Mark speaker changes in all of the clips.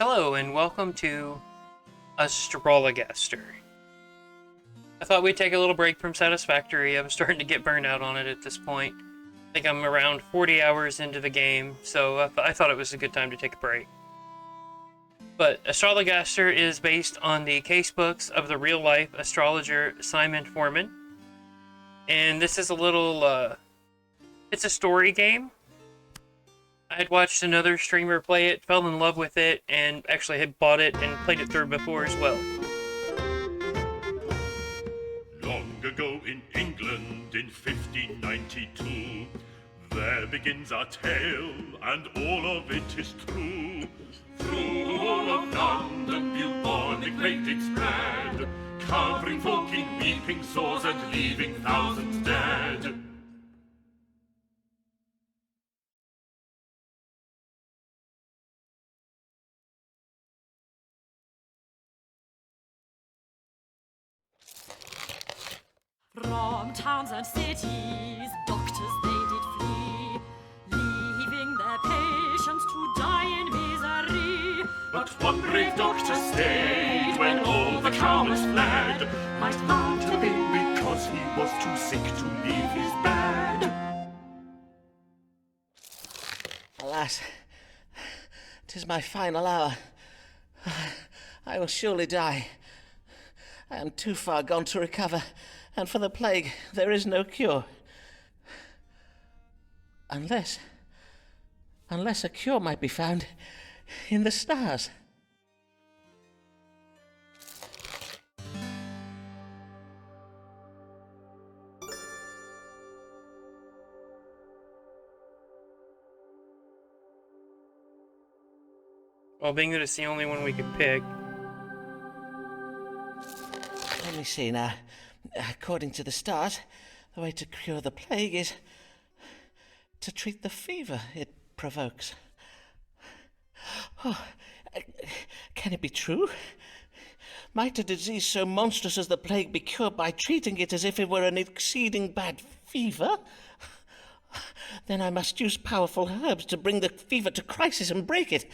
Speaker 1: Hello and welcome to Astrologaster. I thought we'd take a little break from Satisfactory. I'm starting to get burned out on it at this point. I think I'm around 40 hours into the game, so I thought it was a good time to take a break. But Astrologaster is based on the casebooks of the real-life astrologer Simon Foreman. And this is a little, it's a story game. I had watched another streamer play it, fell in love with it, and actually had bought it and played it through before as well.
Speaker 2: Long ago in England in 1592, there begins our tale, and all of it is true. Through all of London, bubonic plague did spread, covering folk in weeping sores and leaving thousands dead.
Speaker 3: From towns and cities, doctors they did flee, leaving their patients to die in misery.
Speaker 2: But one brave doctor stayed when all the cowards fled, might not have been because he was too sick to leave his bed.
Speaker 4: Alas, 'tis my final hour. I will surely die. I am too far gone to recover, and for the plague there is no cure. Unless a cure might be found in the stars.
Speaker 1: Well, being that it's the only one we could pick.
Speaker 4: Let me see now. According to the stars, the way to cure the plague is to treat the fever it provokes. Oh, can it be true? Might a disease so monstrous as the plague be cured by treating it as if it were an exceeding bad fever? Then I must use powerful herbs to bring the fever to crisis and break it.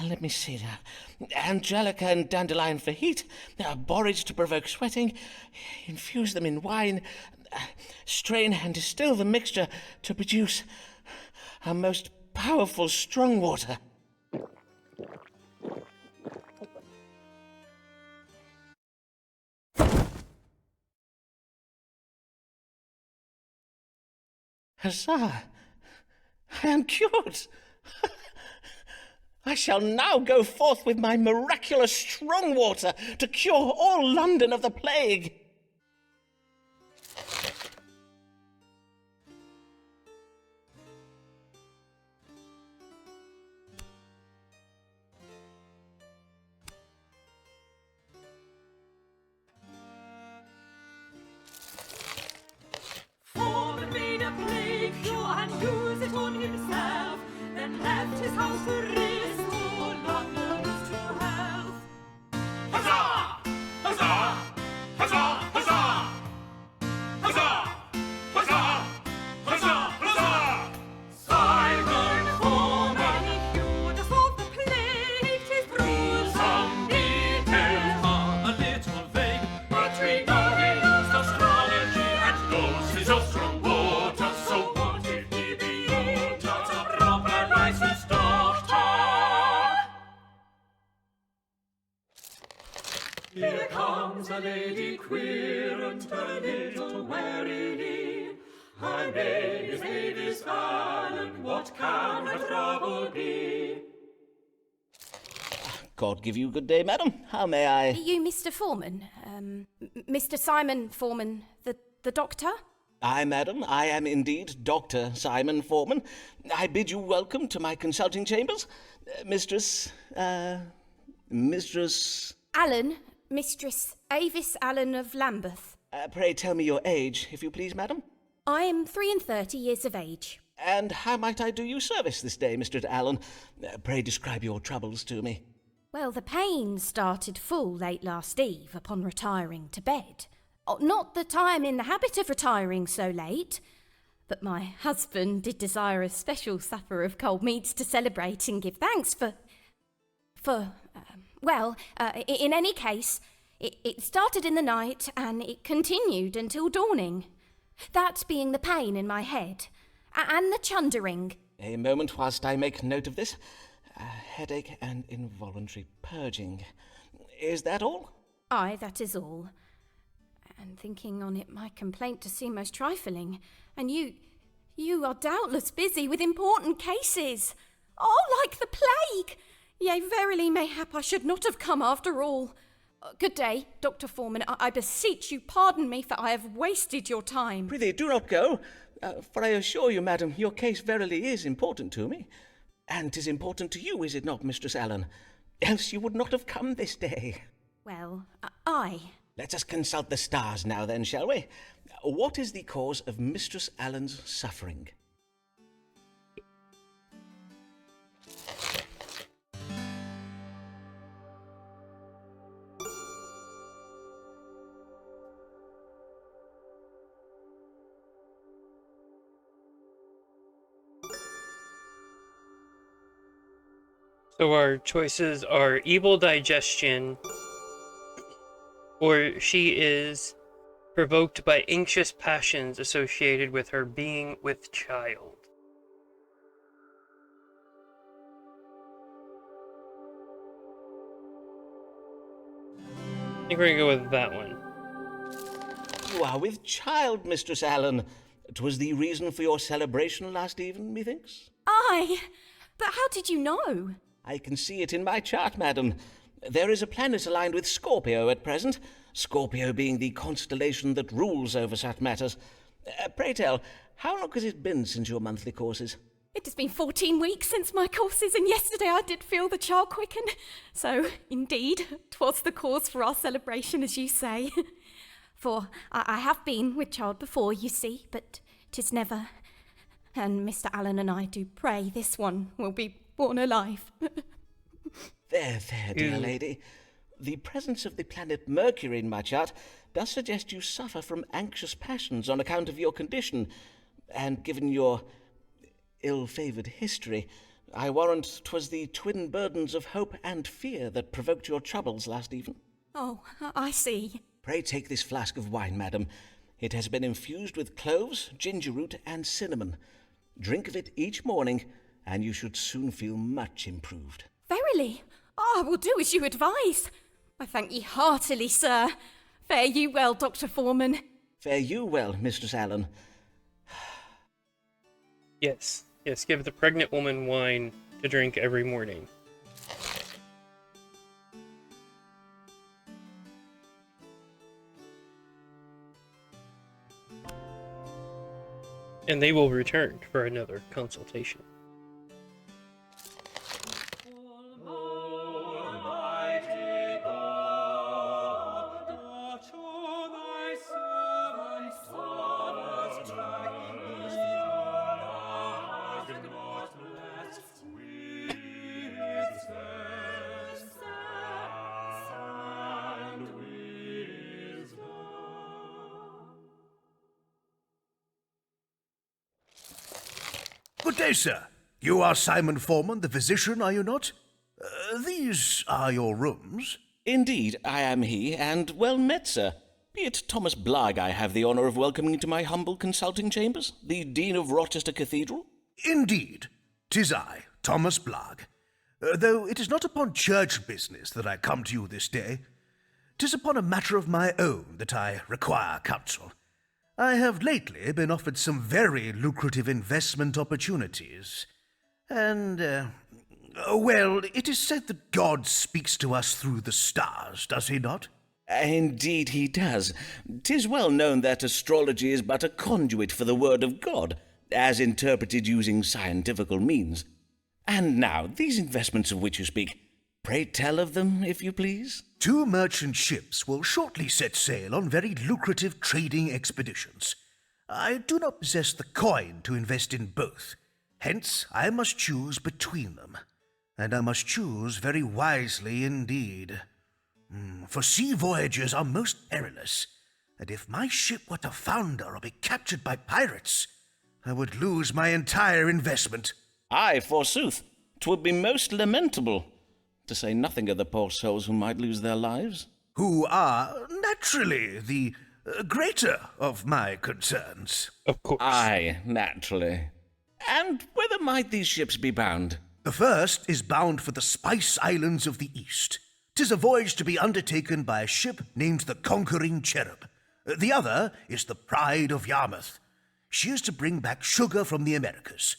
Speaker 4: Let me see now. Angelica and dandelion for heat, borage to provoke sweating, infuse them in wine, strain and distill the mixture to produce a most powerful strong water. Huzzah! I am cured! I shall now go forth with my miraculous strong water to cure all London of the plague.
Speaker 3: Foreman made a plague cure and used it on himself, then left his house to restore London's true health.
Speaker 2: Huzzah! Huzzah! Huzzah! Huzzah! Huzzah! Huzzah! Huzzah! Huzzah!
Speaker 3: Simon Foreman, he cured us of the plague, 'tis true.
Speaker 2: Some details are a little vague, but we know he used astrology and knows his own strong water. So what if he be not a proper licensed doctor?
Speaker 3: Here comes a lady queer and a little warily. Her name is Avis Allen, what can her trouble be?
Speaker 4: God give you good day, madam. How may I?
Speaker 5: Are you Mr. Foreman? Mr. Simon Foreman, the doctor?
Speaker 4: Aye, madam, I am indeed Dr. Simon Foreman. I bid you welcome to my consulting chambers. Mistress...
Speaker 5: Allen, Mistress Avis Allen of Lambeth.
Speaker 4: Pray tell me your age, if you please, madam.
Speaker 5: I am 33 years of age.
Speaker 4: And how might I do you service this day, Mr. Allen? Pray describe your troubles to me.
Speaker 5: Well, the pain started full late last eve upon retiring to bed. Oh, not that I am in the habit of retiring so late, but my husband did desire a special supper of cold meats to celebrate and give thanks for In any case, it started in the night and it continued until dawning. That being the pain in my head and the chundering.
Speaker 4: A moment whilst I make note of this. Headache and involuntary purging. Is that all?
Speaker 5: Aye, that is all. And thinking on it, my complaint does seem most trifling. And you are doubtless busy with important cases. Oh, like the plague! Yea, verily, mayhap I should not have come after all. Good day, Dr. Foreman. I beseech you pardon me, for I have wasted your time.
Speaker 4: Prithee, do not go, for I assure you, madam, your case verily is important to me. And 'tis important to you, is it not, Mistress Allen? Else you would not have come this day.
Speaker 5: Well, aye.
Speaker 4: Let us consult the stars now then, shall we? What is the cause of Mistress Allen's suffering?
Speaker 1: So our choices are evil digestion, or she is provoked by anxious passions associated with her being with child. I think we're gonna go with that one.
Speaker 4: You are with child, Mistress Allen. 'Twas the reason for your celebration last even, methinks.
Speaker 5: Aye, but how did you know?
Speaker 4: I can see it in my chart, madam. There is a planet aligned with Scorpio at present, Scorpio being the constellation that rules over such matters. Pray tell, how long has it been since your monthly courses?
Speaker 5: It has been 14 weeks since my courses, and yesterday I did feel the child quicken. So, indeed, 'twas the cause for our celebration, as you say. For I have been with child before, you see, but 'tis never. And Mr. Allen and I do pray this one will be born alive.
Speaker 4: There, dear lady. The presence of the planet Mercury in my chart does suggest you suffer from anxious passions on account of your condition, and given your ill-favoured history, I warrant 'twas the twin burdens of hope and fear that provoked your troubles last even.
Speaker 5: Oh, I see.
Speaker 4: Pray take this flask of wine, madam. It has been infused with cloves, ginger root, and cinnamon. Drink of it each morning, and you should soon feel much improved.
Speaker 5: Verily, I will do as you advise. I thank ye heartily, sir. Fare you well, Dr. Foreman.
Speaker 4: Fare you well, Mistress Allen.
Speaker 1: Yes, give the pregnant woman wine to drink every morning. And they will return for another consultation.
Speaker 6: Good day, sir. You are Simon Foreman, the physician, are you not? These are your rooms.
Speaker 4: Indeed, I am he, and well met, sir. Be it Thomas Blagg I have the honour of welcoming to my humble consulting chambers, the Dean of Rochester Cathedral?
Speaker 6: Indeed, 'tis I, Thomas Blagg. Though it is not upon church business that I come to you this day. 'Tis upon a matter of my own that I require counsel. I have lately been offered some very lucrative investment opportunities, and, well, it is said that God speaks to us through the stars, does he not?
Speaker 4: Indeed he does. 'Tis well known that astrology is but a conduit for the word of God, as interpreted using scientifical means. And now, these investments of which you speak, pray tell of them, if you please.
Speaker 6: 2 merchant ships will shortly set sail on very lucrative trading expeditions. I do not possess the coin to invest in both. Hence, I must choose between them. And I must choose very wisely indeed. For sea voyages are most perilous, and if my ship were to founder or be captured by pirates, I would lose my entire investment.
Speaker 4: Aye, forsooth, 'twould be most lamentable. to say nothing of the poor souls who might lose their lives.
Speaker 6: Who are, naturally, the greater of my concerns.
Speaker 1: Of course.
Speaker 4: Aye, naturally. And whither might these ships be bound?
Speaker 6: The first is bound for the Spice Islands of the East. 'Tis a voyage to be undertaken by a ship named the Conquering Cherub. The other is the Pride of Yarmouth. She is to bring back sugar from the Americas.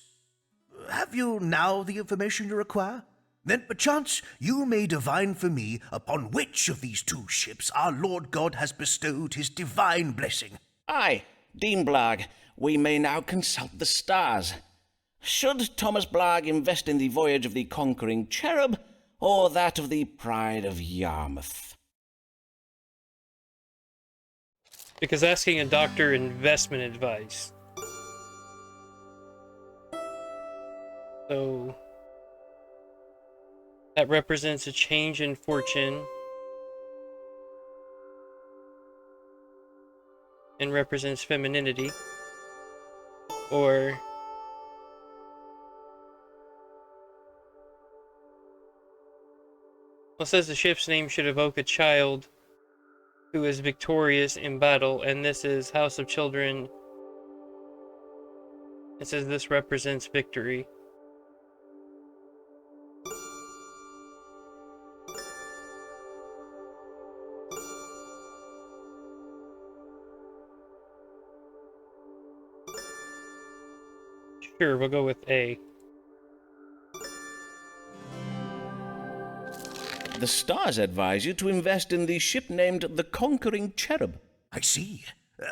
Speaker 6: Have you now the information you require? Then perchance you may divine for me upon which of these two ships our Lord God has bestowed his divine blessing.
Speaker 4: Aye, Dean Blagg, we may now consult the stars. Should Thomas Blagg invest in the voyage of the Conquering Cherub, or that of the Pride of Yarmouth?
Speaker 1: Because asking a doctor investment advice. So that represents a change in fortune and represents femininity. Or well, it says the ship's name should evoke a child who is victorious in battle, and this is House of Children. It says this represents victory. Sure, we'll go with A.
Speaker 4: The stars advise you to invest in the ship named the Conquering Cherub.
Speaker 6: I see.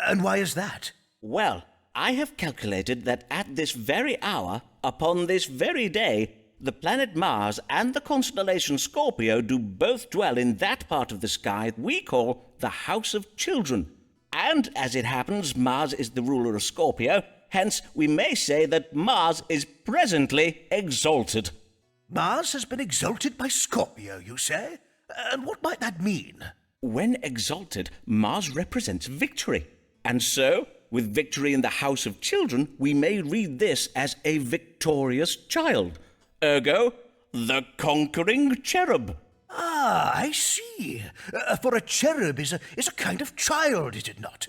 Speaker 6: And why is that?
Speaker 4: Well, I have calculated that at this very hour, upon this very day, the planet Mars and the constellation Scorpio do both dwell in that part of the sky we call the House of Children. And, as it happens, Mars is the ruler of Scorpio, hence we may say that Mars is presently exalted.
Speaker 6: Mars has been exalted by Scorpio, you say? And what might that mean?
Speaker 4: When exalted, Mars represents victory. And so, with victory in the House of Children, we may read this as a victorious child. Ergo, the Conquering Cherub.
Speaker 6: Ah, I see. For a cherub is a kind of child, is it not?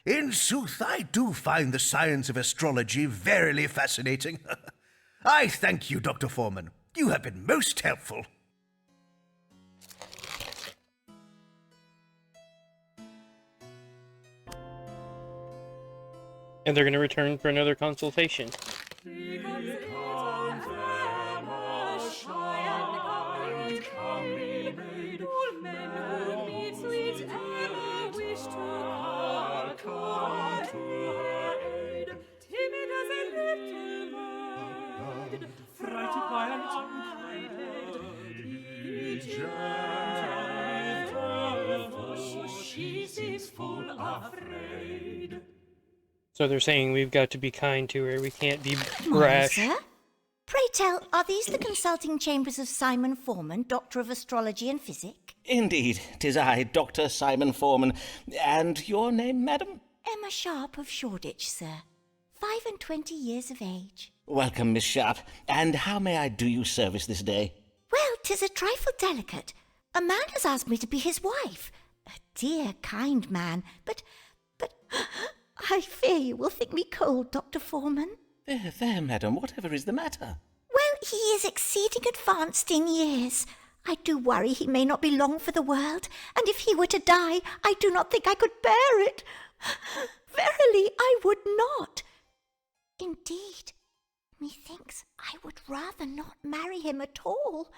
Speaker 6: In sooth, I do find the science of astrology verily fascinating. I thank you, Dr. Foreman. You have been most helpful.
Speaker 1: And they're going to return for another consultation. So they're saying we've got to be kind to her. We can't be brash.
Speaker 7: Sir? Pray tell, are these the consulting chambers of Simon Foreman, Doctor of Astrology and Physic?
Speaker 4: Indeed, 'tis I, Dr. Simon Foreman. And your name, madam?
Speaker 7: Emma Sharp of Shoreditch, sir. 25 years of age.
Speaker 4: Welcome, Miss Sharp. And how may I do you service this day?
Speaker 7: Well, 'tis a trifle delicate. A man has asked me to be his wife. A dear, kind man, but I fear you will think me cold, Dr. Foreman.
Speaker 4: There, madam, whatever is the matter?
Speaker 7: Well, he is exceeding advanced in years. I do worry he may not be long for the world, and if he were to die, I do not think I could bear it. Verily, I would not. Indeed, methinks I would rather not marry him at all.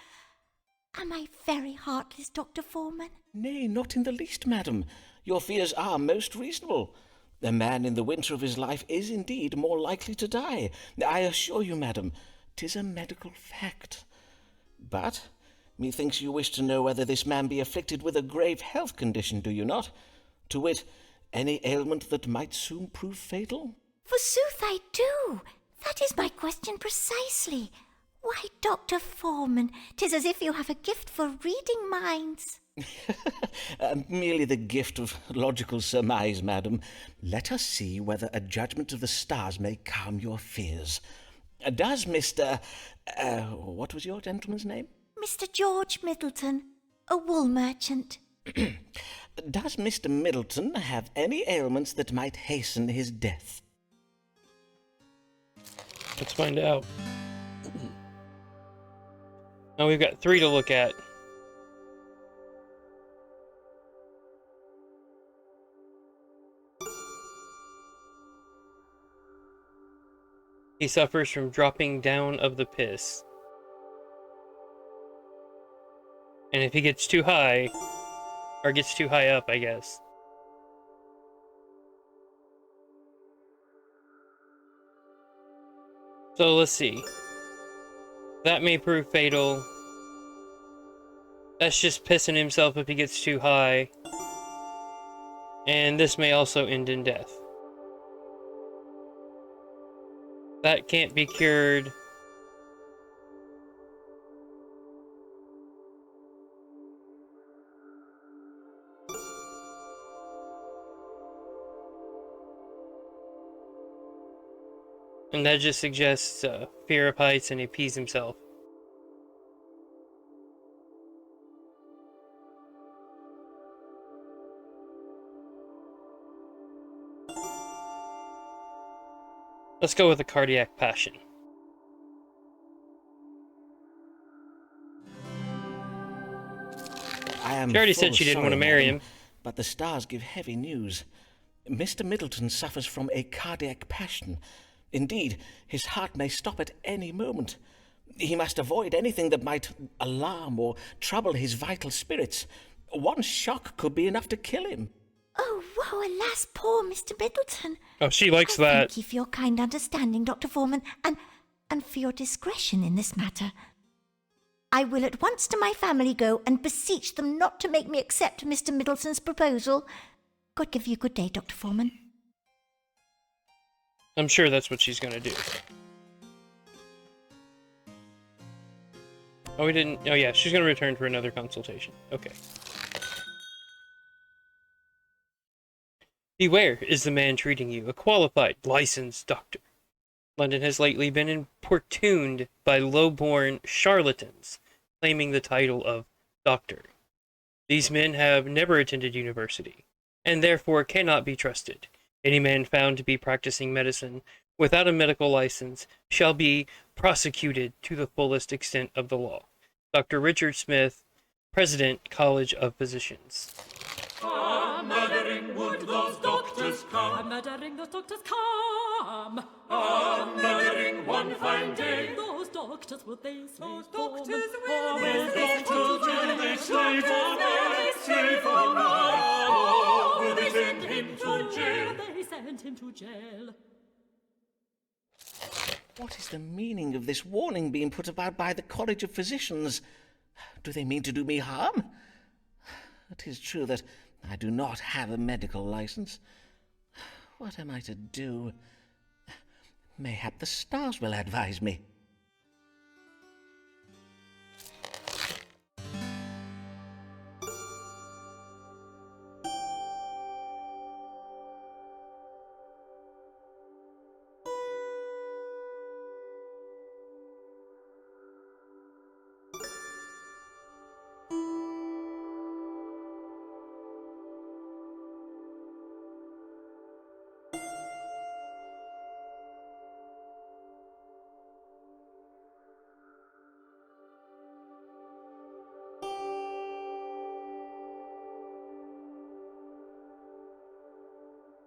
Speaker 7: Am I very heartless, Dr. Foreman?
Speaker 4: Nay, not in the least, madam. Your fears are most reasonable. A man in the winter of his life is indeed more likely to die. I assure you, madam, 'tis a medical fact. But methinks you wish to know whether this man be afflicted with a grave health condition, do you not? To wit, any ailment that might soon prove fatal?
Speaker 7: Forsooth I do. That is my question precisely. Why, Dr. Foreman, 'tis as if you have a gift for reading minds.
Speaker 4: Merely the gift of logical surmise, madam. Let us see whether a judgment of the stars may calm your fears. Does Mr. What was your gentleman's name?
Speaker 7: Mr. George Middleton, a wool merchant.
Speaker 4: Does Mr. Middleton have any ailments that might hasten his death?
Speaker 1: Let's find out. Now we've got 3 to look at. He suffers from dropping down of the piss. And if he gets too high, or gets too high up, I guess. So let's see. That may prove fatal. That's just pissing himself if he gets too high. And this may also end in death. That can't be cured. And that just suggests fear of heights, and he pees himself. Let's go with a cardiac passion.
Speaker 4: I am
Speaker 1: She already
Speaker 4: full
Speaker 1: said she didn't
Speaker 4: sorry,
Speaker 1: want to marry
Speaker 4: madam,
Speaker 1: him.
Speaker 4: but the stars give heavy news. Mr. Middleton suffers from a cardiac passion. Indeed, his heart may stop at any moment. He must avoid anything that might alarm or trouble his vital spirits. One shock could be enough to kill him.
Speaker 7: Oh, woe, alas, poor Mr. Middleton.
Speaker 1: Oh, she likes
Speaker 7: I
Speaker 1: that.
Speaker 7: thank you for your kind understanding, Dr. Foreman, and for your discretion in this matter. I will at once to my family go and beseech them not to make me accept Mr. Middleton's proposal. God give you good day, Dr. Foreman.
Speaker 1: I'm sure that's what she's gonna do. Oh, we didn't. Oh, yeah, she's gonna return for another consultation. Okay. Beware, is the man treating you, a qualified, licensed doctor. London has lately been importuned by low-born charlatans, claiming the title of doctor. These men have never attended university, and therefore cannot be trusted. Any man found to be practicing medicine without a medical license shall be prosecuted to the fullest extent of the law. Dr. Richard Smith, President, College of Physicians.
Speaker 3: Murdering would those doctors come.
Speaker 8: Murdering those doctors come.
Speaker 3: Murdering one fine day.
Speaker 8: Those doctors will they slave
Speaker 3: Those doctors
Speaker 8: for?
Speaker 3: will they slave for man? Or will they send him to jail?
Speaker 8: They send him to jail.
Speaker 4: What is the meaning of this warning being put about by the College of Physicians? Do they mean to do me harm? It is true that I do not have a medical license. What am I to do? Mayhap the stars will advise me.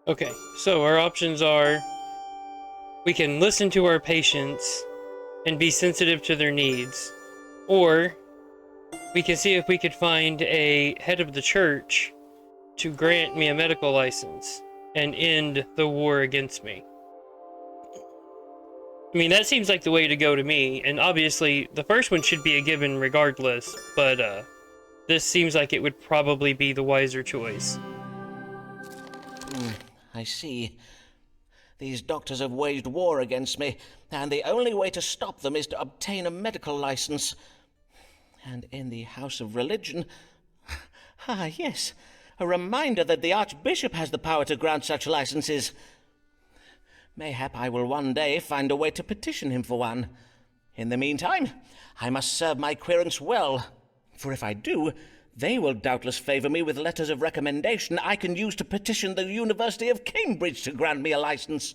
Speaker 1: Okay, so our options are we can listen to our patients and be sensitive to their needs, or we can see if we could find a head of the church to grant me a medical license and end the war against me. I mean, that seems like the way to go to me, and obviously the first one should be a given regardless, but this seems like it would probably be the wiser choice.
Speaker 4: I see. These doctors have waged war against me, and the only way to stop them is to obtain a medical license. And in the House of Religion... Ah, yes, a reminder that the Archbishop has the power to grant such licenses. Mayhap I will one day find a way to petition him for one. In the meantime, I must serve my querents well, for if I do, they will doubtless favour me with letters of recommendation I can use to petition the University of Cambridge to grant me a license.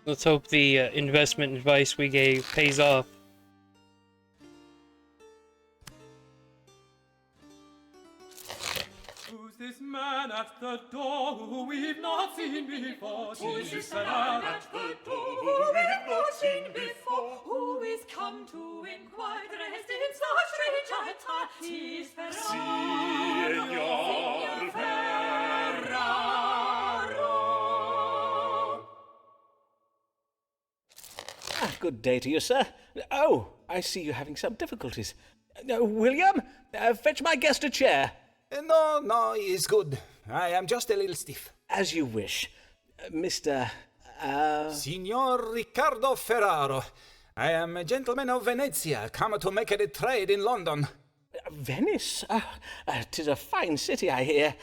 Speaker 1: Let's hope the investment advice we gave pays off.
Speaker 8: Who's this man at the door who we've not seen before?
Speaker 3: Who's this man at the door who we've not seen before?
Speaker 8: Who is come to inquire dressed in such strange attire? Tis
Speaker 2: Signor
Speaker 8: Ferraro.
Speaker 4: Good day to you, sir. Oh, I see you're having some difficulties. William, fetch my guest a chair.
Speaker 9: No, it's good. I am just a little stiff.
Speaker 4: As you wish. Mr.
Speaker 9: Signor Riccardo Ferraro. I am a gentleman of Venezia, come to make a trade in London.
Speaker 4: Venice? 'Tis a fine city, I hear.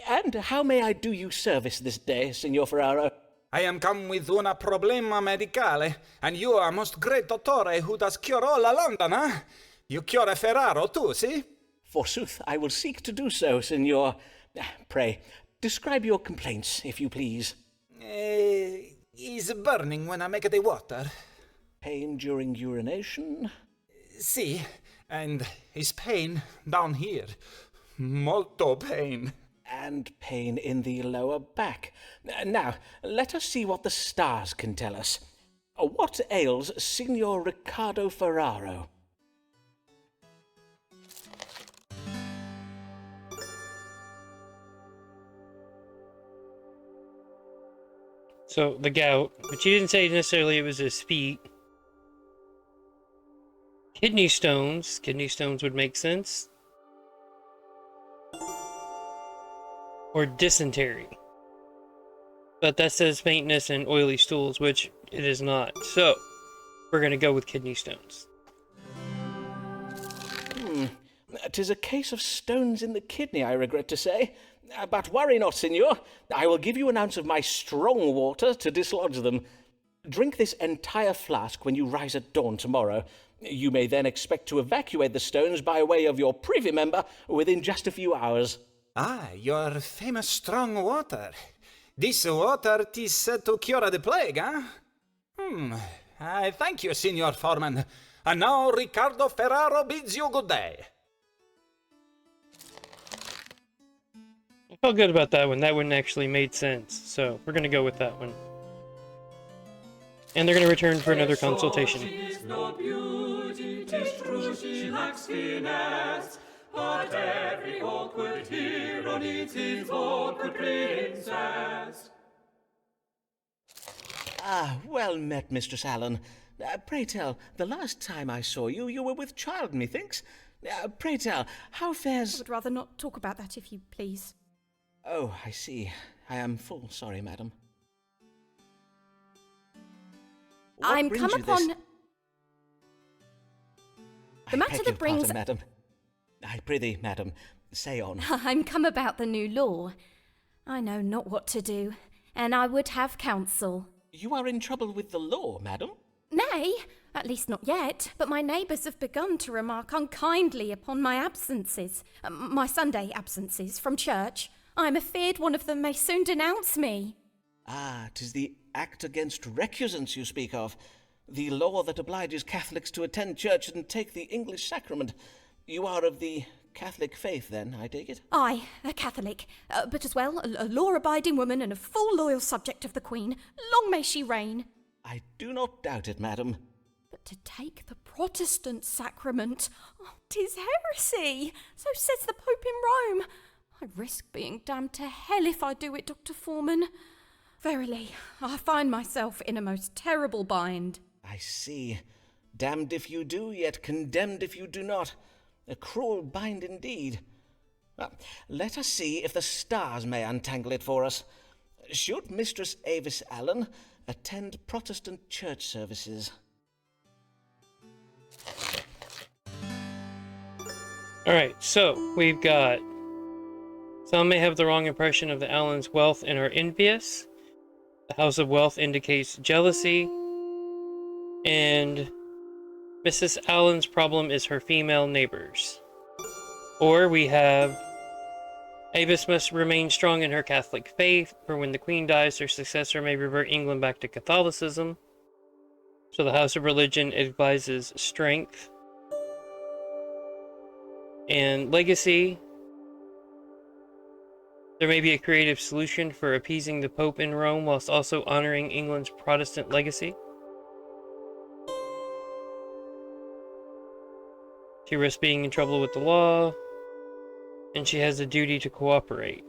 Speaker 4: And how may I do you service this day, Signor Ferraro?
Speaker 9: I am come with una problema medicale, and you are most great dottore who does cure all London, eh? You cure Ferraro too, see?
Speaker 4: Forsooth, I will seek to do so, Signor. Pray, describe your complaints, if you please.
Speaker 9: Is burning when I make the water.
Speaker 4: Pain during urination?
Speaker 9: See, and is pain down here. Molto pain.
Speaker 4: And pain in the lower back. Now, let us see what the stars can tell us. What ails Signor Riccardo Ferraro?
Speaker 1: So, the gout, but you didn't say necessarily it was his feet. Kidney stones. Kidney stones would make sense. Or dysentery. But that says faintness and oily stools, which it is not. So, we're going to go with kidney stones.
Speaker 4: 'Tis a case of stones in the kidney, I regret to say. But worry not, Signor. I will give you an ounce of my strong water to dislodge them. Drink this entire flask when you rise at dawn tomorrow. You may then expect to evacuate the stones by way of your privy member within just a few hours.
Speaker 9: Ah, your famous strong water. This water 'tis said to cure the plague, eh? I thank you, Signor Foreman. And now Riccardo Ferraro bids you good day.
Speaker 1: I felt good about that one. That one actually made sense. So, we're going to go with that one. And they're going to return for another consultation.
Speaker 3: She is no beauty, 'tis true she lacks finesse, but every awkward hero needs his awkward princess.
Speaker 4: Ah, well met, Mistress Allen. Pray tell, the last time I saw you, you were with child, methinks. Pray tell, how
Speaker 5: I
Speaker 4: fares...
Speaker 5: would rather not talk about that, if you please.
Speaker 4: Oh, I see. I am full sorry, madam. What
Speaker 5: I'm
Speaker 4: brings
Speaker 5: come
Speaker 4: you
Speaker 5: upon...
Speaker 4: this-
Speaker 5: The matter
Speaker 4: beg
Speaker 5: that
Speaker 4: your
Speaker 5: brings...
Speaker 4: pardon, madam. I prithee, madam, say on.
Speaker 5: I'm come about the new law. I know not what to do, and I would have counsel.
Speaker 4: You are in trouble with the law, madam?
Speaker 5: Nay, at least not yet, but my neighbours have begun to remark unkindly upon my absences, my Sunday absences from church. I am afeard one of them may soon denounce me.
Speaker 4: Ah, 'tis the Act Against Recusants you speak of. The law that obliges Catholics to attend church and take the English sacrament. You are of the Catholic faith, then, I take it?
Speaker 5: I, a Catholic, but as well a law-abiding woman and a full loyal subject of the Queen. Long may she reign.
Speaker 4: I do not doubt it, madam.
Speaker 5: But to take the Protestant sacrament, 'tis heresy. So says the Pope in Rome. I risk being damned to hell if I do it, Dr. Foreman. Verily, I find myself in a most terrible bind.
Speaker 4: I see. Damned if you do, yet condemned if you do not. A cruel bind indeed. Well, let us see if the stars may untangle it for us. Should Mistress Avis Allen attend Protestant church services?
Speaker 1: Alright, so we've got... Some may have the wrong impression of the Allen's wealth and are envious. The House of Wealth indicates jealousy. And Mrs. Allen's problem is her female neighbors. Or we have Avis must remain strong in her Catholic faith, for when the Queen dies, her successor may revert England back to Catholicism. So the House of Religion advises strength. And legacy. There may be a creative solution for appeasing the Pope in Rome whilst also honoring England's Protestant legacy. She risks being in trouble with the law, and she has a duty to cooperate.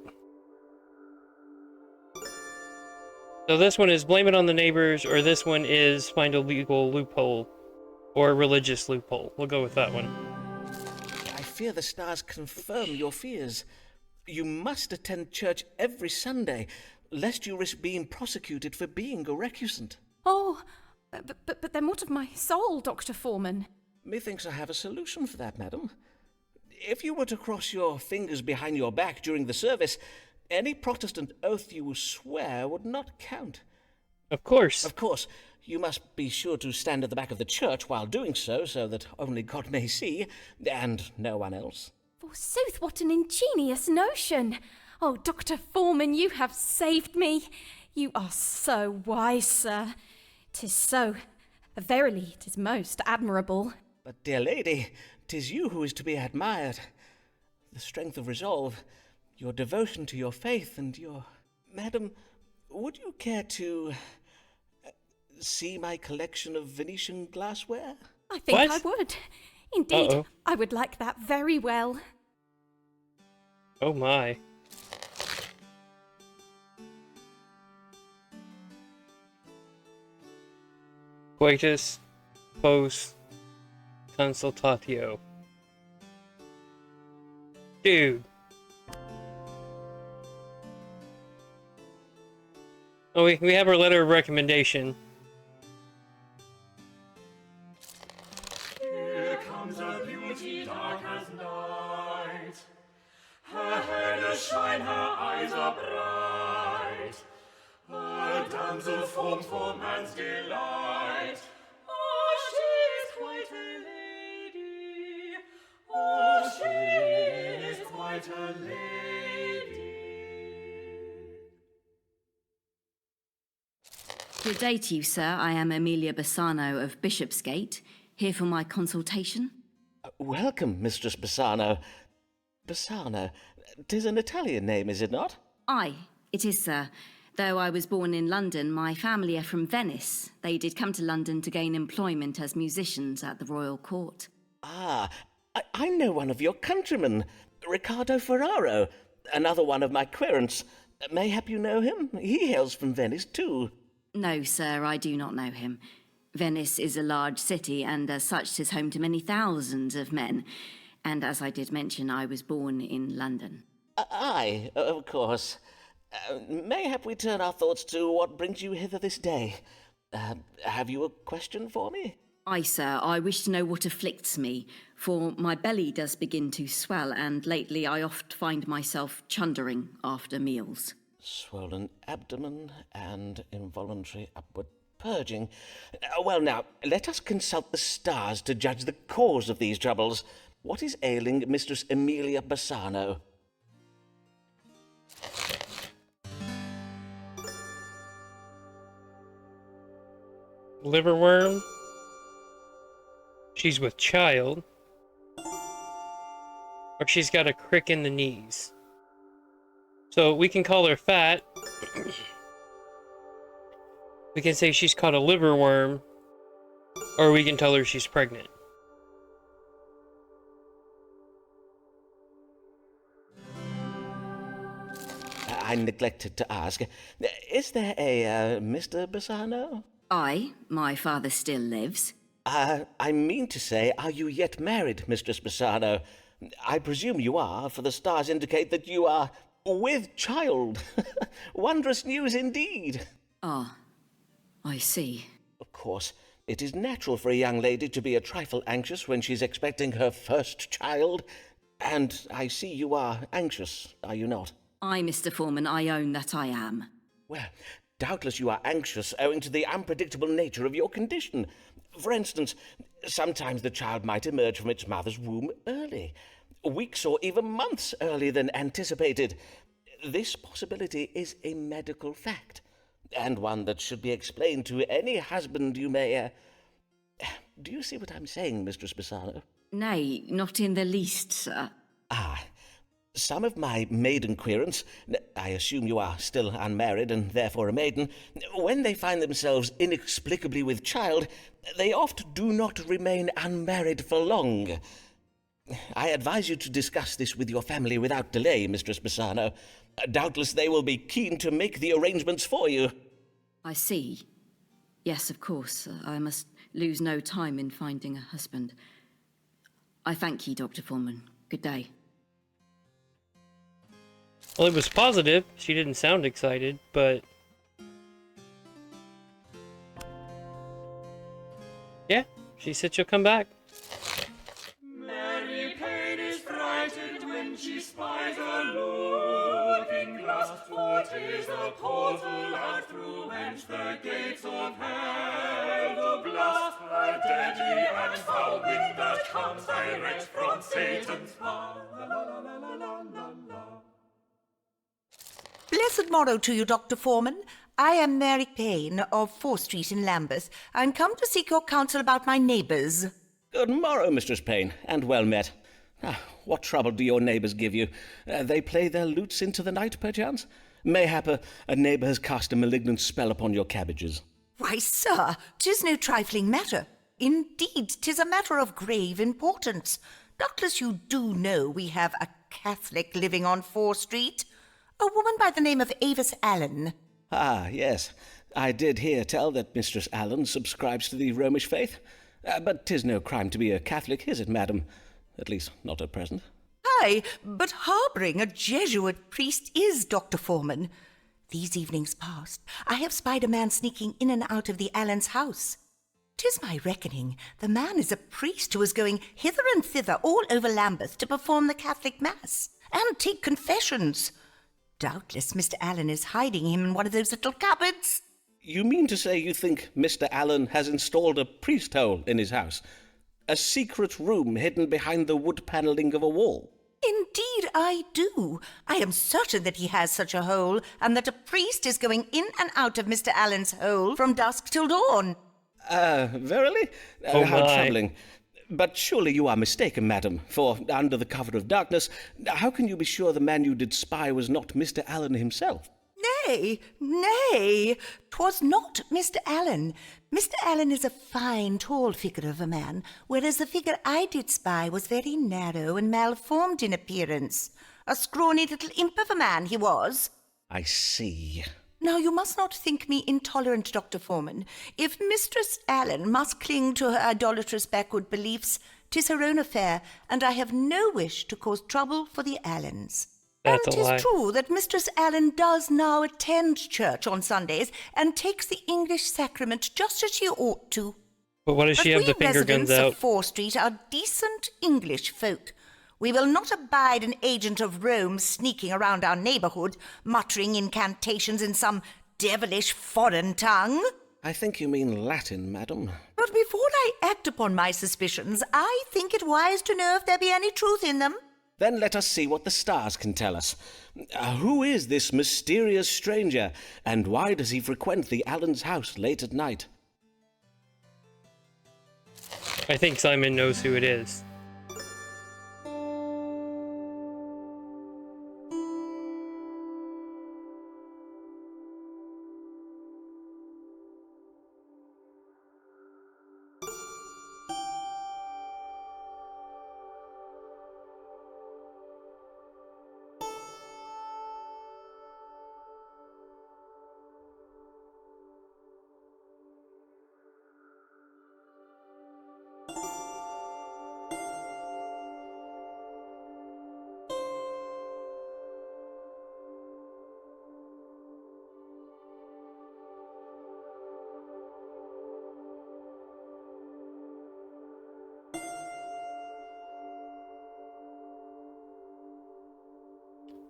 Speaker 1: So this one is blame it on the neighbors, or this one is find a legal loophole, or a religious loophole. We'll go with that one.
Speaker 4: I fear the stars confirm your fears. You must attend church every Sunday, lest you risk being prosecuted for being a recusant.
Speaker 5: Oh, but then what of my soul, Dr. Foreman?
Speaker 4: Methinks I have a solution for that, madam. If you were to cross your fingers behind your back during the service, any Protestant oath you swear would not count.
Speaker 1: Of course.
Speaker 4: Of course, you must be sure to stand at the back of the church while doing so that only God may see, and no one else.
Speaker 5: Forsooth, what an ingenious notion! Oh, Dr. Foreman, you have saved me. You are so wise, sir. 'Tis so. Verily, 'tis most admirable.
Speaker 4: But, dear lady, 'tis you who is to be admired. The strength of resolve, your devotion to your faith, and your... Madam, would you care to see my collection of Venetian glassware?
Speaker 5: I think
Speaker 1: What?
Speaker 5: I would. Indeed,
Speaker 1: Uh-oh.
Speaker 5: I would like that very well.
Speaker 1: Oh my. Coitus post consultatio. Dude. Oh, we have our letter of recommendation.
Speaker 3: Here comes a beauty dark as night. Her hair does shine, her eyes are bright. A damsel formed for man's delight. Oh, she is quite a lady. Oh, she is quite a lady.
Speaker 10: Good day to you, sir. I am Amelia Bassano of Bishopsgate, here for my consultation.
Speaker 4: Welcome, Mistress Bassano. Bassano, 'tis an Italian name, is it not?
Speaker 10: Aye, it is, sir. Though I was born in London, my family are from Venice. They did come to London to gain employment as musicians at the royal court.
Speaker 4: Ah, I know one of your countrymen, Riccardo Ferraro, another one of my querents. Mayhap you know him? He hails from Venice, too.
Speaker 10: No, sir, I do not know him. Venice is a large city, and as such 'tis home to many thousands of men. And as I did mention, I was born in London.
Speaker 4: Aye, of course. Mayhap we turn our thoughts to what brings you hither this day. Have you a question for me?
Speaker 10: Aye, sir, I wish to know what afflicts me, for my belly does begin to swell, and lately I oft find myself chundering after meals.
Speaker 4: Swollen abdomen and involuntary upward purging. Well, now, let us consult the stars to judge the cause of these troubles. What is ailing Mistress Amelia Bassano?
Speaker 1: Liverworm. She's with child. Or she's got a crick in the knees. So we can call her fat. We can say she's caught a liverworm. Or we can tell her she's pregnant.
Speaker 4: I neglected to ask. Is there a Mr. Bassano?
Speaker 10: Aye, my father still lives.
Speaker 4: I mean to say, are you yet married, Mistress Bassano? I presume you are, for the stars indicate that you are with child. Wondrous news indeed.
Speaker 10: Ah, I see.
Speaker 4: Of course, it is natural for a young lady to be a trifle anxious when she's expecting her first child. And I see you are anxious, are you not?
Speaker 10: Aye, Mr. Foreman, I own that I am.
Speaker 4: Well, doubtless you are anxious owing to the unpredictable nature of your condition. For instance, sometimes the child might emerge from its mother's womb early, weeks or even months earlier than anticipated. This possibility is a medical fact, and one that should be explained to any husband you may... Do you see what I'm saying, Mistress Bassano?
Speaker 10: Nay, not in the least, sir.
Speaker 4: Some of my maiden querents, I assume you are still unmarried and therefore a maiden, when they find themselves inexplicably with child, they oft do not remain unmarried for long. I advise you to discuss this with your family without delay, Mistress Bassano. Doubtless they will be keen to make the arrangements for you.
Speaker 10: I see. Yes, of course. I must lose no time in finding a husband. I thank ye, Dr. Foreman. Good day.
Speaker 1: Well, it was positive. She didn't sound excited, but... yeah, she said she'll come back.
Speaker 3: Mary Payne is frightened when she spies a looking glass, for 'tis a portal out through whence the gates of hell do blast. A deadly and foul wind that comes direct from Satan's power.
Speaker 11: Blessed morrow to you, Dr. Foreman. I am Mary Payne of 4th Street in Lambeth. I'm come to seek your counsel about my neighbours.
Speaker 4: Good morrow, Mistress Payne, and well met. What trouble do your neighbours give you? They play their lutes into the night, perchance? Mayhap a neighbour has cast a malignant spell upon your cabbages.
Speaker 11: Why, sir, 'tis no trifling matter. Indeed, 'tis a matter of grave importance. Doubtless you do know we have a Catholic living on 4th Street. A woman by the name of Avis Allen.
Speaker 4: Yes. I did hear tell that Mistress Allen subscribes to the Romish faith. But 'tis no crime to be a Catholic, is it, madam? At least, not at present.
Speaker 11: Aye, but harbouring a Jesuit priest is, Dr. Foreman. These evenings past, I have spied a man sneaking in and out of the Allens' house. 'Tis my reckoning the man is a priest who is going hither and thither all over Lambeth to perform the Catholic Mass and take confessions. Doubtless Mr. Allen is hiding him in one of those little cupboards.
Speaker 4: You mean to say you think Mr. Allen has installed a priest hole in his house? A secret room hidden behind the wood panelling of a wall?
Speaker 11: Indeed I do. I am certain that he has such a hole, and that a priest is going in and out of Mr. Allen's hole from dusk till dawn.
Speaker 4: Verily?
Speaker 1: Oh
Speaker 4: how
Speaker 1: my.
Speaker 4: troubling. But surely you are mistaken, madam, for under the cover of darkness, how can you be sure the man you did spy was not Mr. Allen himself?
Speaker 11: Nay, 'twas not Mr. Allen. Mr. Allen is a fine, tall figure of a man, whereas the figure I did spy was very narrow and malformed in appearance. A scrawny little imp of a man he was.
Speaker 4: I see.
Speaker 11: Now, you must not think me intolerant, Dr. Foreman. If Mistress Allen must cling to her idolatrous backward beliefs, 'tis her own affair, and I have no wish to cause trouble for the Allens.
Speaker 1: That's
Speaker 11: and
Speaker 1: a lie.
Speaker 11: 'tis true that Mistress Allen does now attend church on Sundays and takes the English sacrament just as she ought to.
Speaker 1: But what does she have
Speaker 11: we
Speaker 1: the finger guns
Speaker 11: residents
Speaker 1: out?
Speaker 11: of 4th Street are decent English folk. We will not abide an agent of Rome sneaking around our neighbourhood, muttering incantations in some devilish foreign tongue.
Speaker 4: I think you mean Latin, madam.
Speaker 11: But before I act upon my suspicions, I think it wise to know if there be any truth in them.
Speaker 4: Then let us see what the stars can tell us. Who is this mysterious stranger, and why does he frequent the Allens' house late at night?
Speaker 1: I think Simon knows who it is.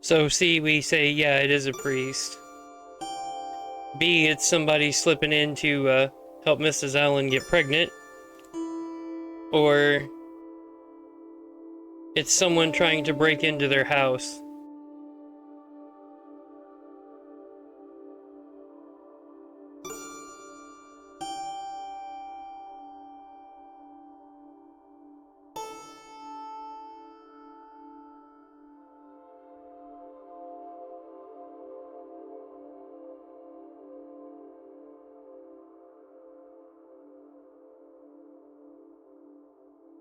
Speaker 1: So C, we say, yeah, it is a priest. B, it's somebody slipping in to help Mrs. Allen get pregnant. or it's someone trying to break into their house.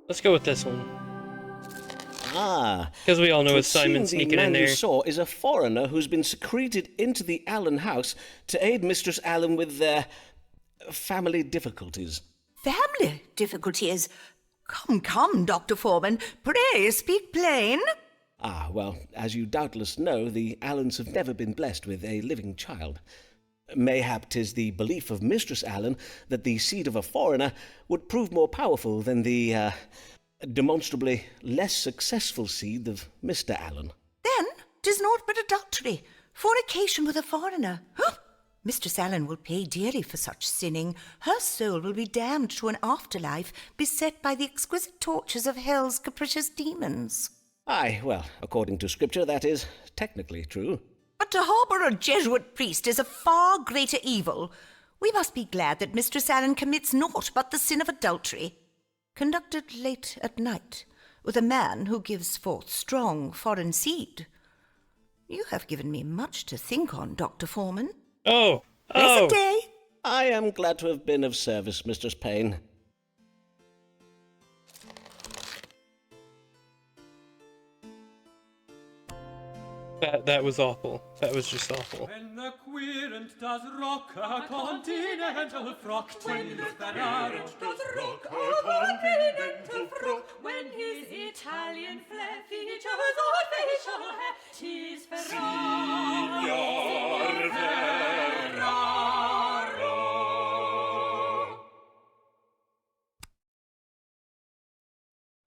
Speaker 1: Let's go with this one.
Speaker 4: Ah.
Speaker 1: Because we all know it's
Speaker 4: Twould
Speaker 1: Simon
Speaker 4: seem
Speaker 1: sneaking
Speaker 4: the
Speaker 1: in
Speaker 4: man you
Speaker 1: there.
Speaker 4: saw is a foreigner who's been secreted into the Allen house to aid Mistress Allen with their family difficulties.
Speaker 11: Family difficulties? Come, Dr. Foreman. Pray speak plain.
Speaker 4: Ah, well, as you doubtless know, the Allens have never been blessed with a living child. Mayhap 'tis the belief of Mistress Allen that the seed of a foreigner would prove more powerful than the, demonstrably less successful seed of Mr. Allen.
Speaker 11: Then 'tis naught but adultery, fornication with a foreigner. Mistress Allen will pay dearly for such sinning. Her soul will be damned to an afterlife beset by the exquisite tortures of hell's capricious demons.
Speaker 4: Aye, well, according to Scripture, that is technically true.
Speaker 11: But to harbour a Jesuit priest is a far greater evil. We must be glad that Mistress Allen commits naught but the sin of adultery, conducted late at night, with a man who gives forth strong foreign seed. You have given me much to think on, Dr. Foreman.
Speaker 1: Oh!
Speaker 11: Blessed day!
Speaker 4: I am glad to have been of service, Mistress Payne.
Speaker 1: That was awful. That was just awful.
Speaker 3: When the querent does rock a continental frock, when the Ferrarent does rock a continental frock,
Speaker 8: When his Italian flair features on facial hair, 'tis Ferraro.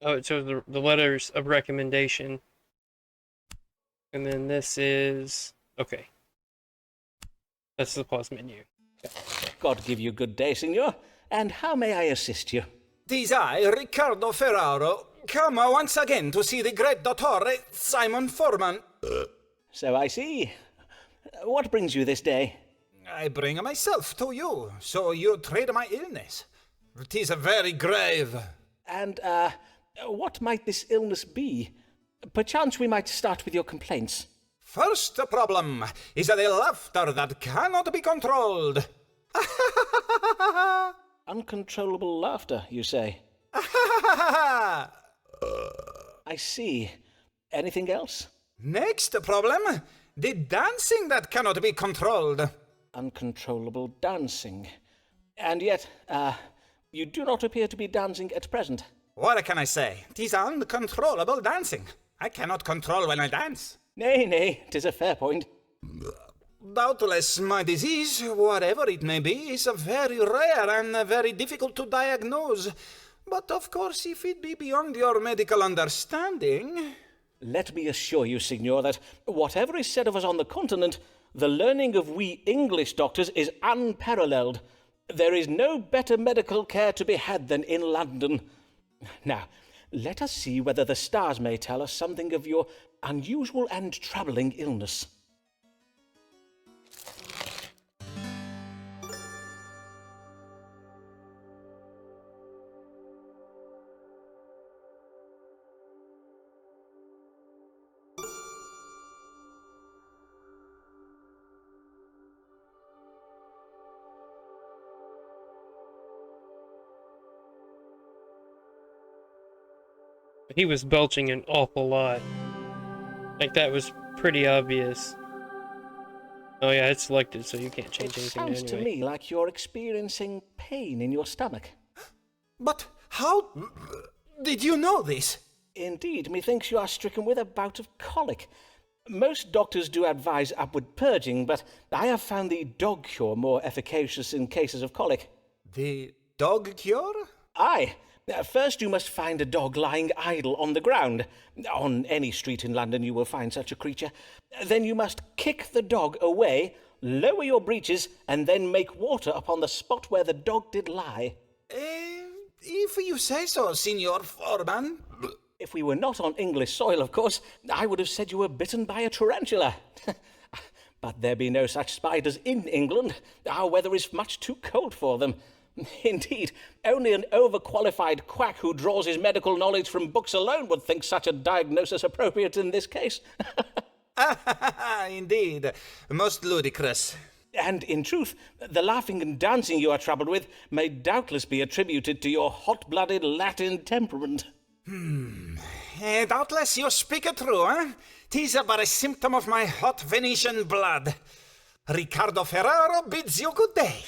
Speaker 1: Oh, it shows the letters of recommendation. And then this is... okay. That's the pause menu.
Speaker 4: God give you good day, Signor. And how may I assist you?
Speaker 9: 'Tis I, Riccardo Ferraro, come once again to see the great Dottore Simon Foreman.
Speaker 4: So I see. What brings you this day?
Speaker 9: I bring myself to you, so you treat my illness. 'Tis very grave.
Speaker 4: And, what might this illness be? Perchance we might start with your complaints.
Speaker 9: First problem is the laughter that cannot be controlled.
Speaker 4: Uncontrollable laughter, you say? I see. Anything else?
Speaker 9: Next problem, the dancing that cannot be controlled.
Speaker 4: Uncontrollable dancing. And yet, you do not appear to be dancing at present.
Speaker 9: What can I say? 'Tis uncontrollable dancing. I cannot control when I dance.
Speaker 4: Nay, 'tis a fair point.
Speaker 9: Doubtless my disease, whatever it may be, is very rare and very difficult to diagnose. But of course, if it be beyond your medical understanding...
Speaker 4: Let me assure you, Signor, that whatever is said of us on the continent, the learning of we English doctors is unparalleled. There is no better medical care to be had than in London. Now, let us see whether the stars may tell us something of your unusual and troubling illness.
Speaker 1: He was belching an awful lot. Like, that was pretty obvious. Oh yeah, it's selected, so you can't change anything
Speaker 4: Sounds
Speaker 1: anyway.
Speaker 4: to me like you're experiencing pain in your stomach.
Speaker 9: But how did you know this?
Speaker 4: Indeed, methinks you are stricken with a bout of colic. Most doctors do advise upward purging, but I have found the dog cure more efficacious in cases of colic.
Speaker 9: The dog cure?
Speaker 4: Aye. First you must find a dog lying idle on the ground. On any street in London you will find such a creature. Then you must kick the dog away, lower your breeches, and then make water upon the spot where the dog did lie.
Speaker 9: If you you say so, Signor Foreman?
Speaker 4: If we were not on English soil, of course, I would have said you were bitten by a tarantula. But there be no such spiders in England. Our weather is much too cold for them. Indeed, only an overqualified quack who draws his medical knowledge from books alone would think such a diagnosis appropriate in this case.
Speaker 9: Indeed, most ludicrous.
Speaker 4: And in truth, the laughing and dancing you are troubled with may doubtless be attributed to your hot-blooded Latin temperament.
Speaker 9: Doubtless you speak it true, eh? 'Tis but a symptom of my hot Venetian blood. Riccardo Ferraro bids you good day.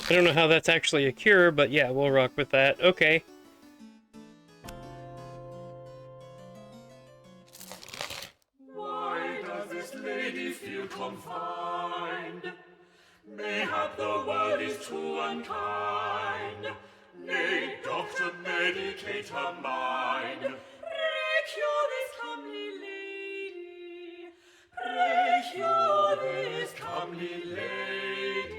Speaker 1: I don't know how that's actually a cure, but yeah, we'll rock with that. Okay.
Speaker 3: Why does this lady feel confined? Mayhap the world is too unkind. Nay, doctor, medicate her mind.
Speaker 8: Pray cure this comely lady. Pray cure this
Speaker 3: Comely lady.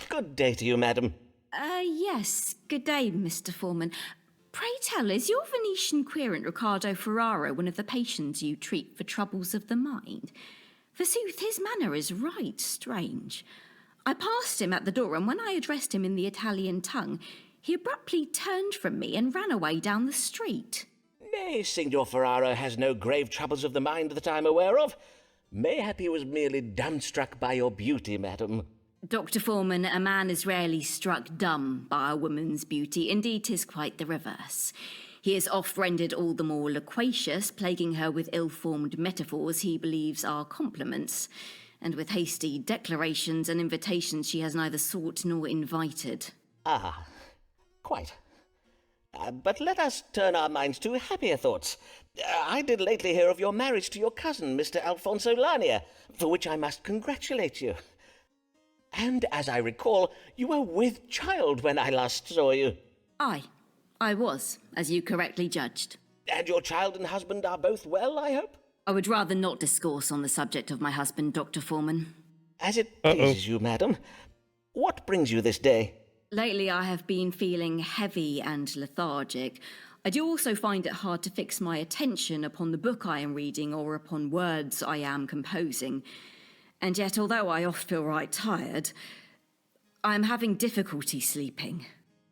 Speaker 4: Good day to you, madam.
Speaker 10: Yes. Good day, Mr. Foreman. Pray tell, is your Venetian querent Riccardo Ferraro one of the patients you treat for troubles of the mind? Forsooth, his manner is right strange. I passed him at the door, and when I addressed him in the Italian tongue, he abruptly turned from me and ran away down the street.
Speaker 4: Nay, Signor Ferraro has no grave troubles of the mind that I'm aware of. Mayhap he was merely dumbstruck by your beauty, madam.
Speaker 10: Dr. Foreman, a man is rarely struck dumb by a woman's beauty. Indeed, 'tis quite the reverse. He is oft rendered all the more loquacious, plaguing her with ill-formed metaphors he believes are compliments, and with hasty declarations and invitations she has neither sought nor invited.
Speaker 4: Ah, quite. But let us turn our minds to happier thoughts. I did lately hear of your marriage to your cousin, Mr. Alfonso Lania, for which I must congratulate you. And as I recall, you were with child when I last saw you.
Speaker 10: Aye, I was, as you correctly judged.
Speaker 4: And your child and husband are both well, I hope?
Speaker 10: I would rather not discourse on the subject of my husband, Dr. Foreman.
Speaker 4: As it pleases you, madam. What brings you this day?
Speaker 10: Lately I have been feeling heavy and lethargic. I do also find it hard to fix my attention upon the book I am reading or upon words I am composing. And yet, although I oft feel right tired, I am having difficulty sleeping.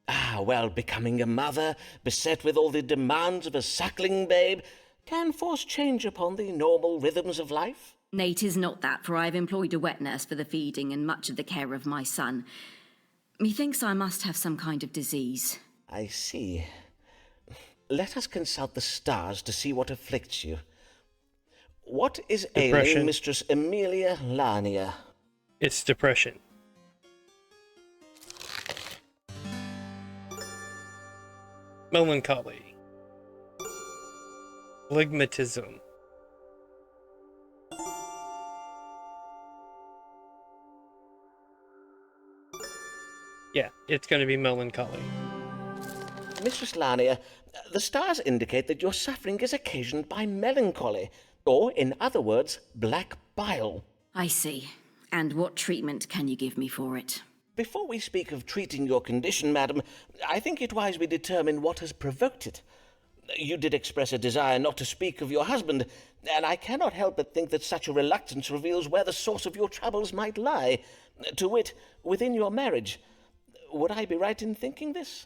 Speaker 4: Ah, well, becoming a mother, beset with all the demands of a suckling babe, can force change upon the normal rhythms of life.
Speaker 10: Nay, 'tis not that, for I have employed a wet nurse for the feeding and much of the care of my son. Methinks I must have some kind of disease.
Speaker 4: I see. Let us consult the stars to see what afflicts you. What is
Speaker 1: Depression.
Speaker 4: ailing Mistress Amelia Lania?
Speaker 1: It's depression. Melancholy. Phlegmatism. Yeah, it's going to be melancholy.
Speaker 4: Mistress Lania, the stars indicate that your suffering is occasioned by melancholy, or, in other words, black bile.
Speaker 10: I see. And what treatment can you give me for it?
Speaker 4: Before we speak of treating your condition, madam, I think it wise we determine what has provoked it. You did express a desire not to speak of your husband, and I cannot help but think that such a reluctance reveals where the source of your troubles might lie, to wit, within your marriage. Would I be right in thinking this?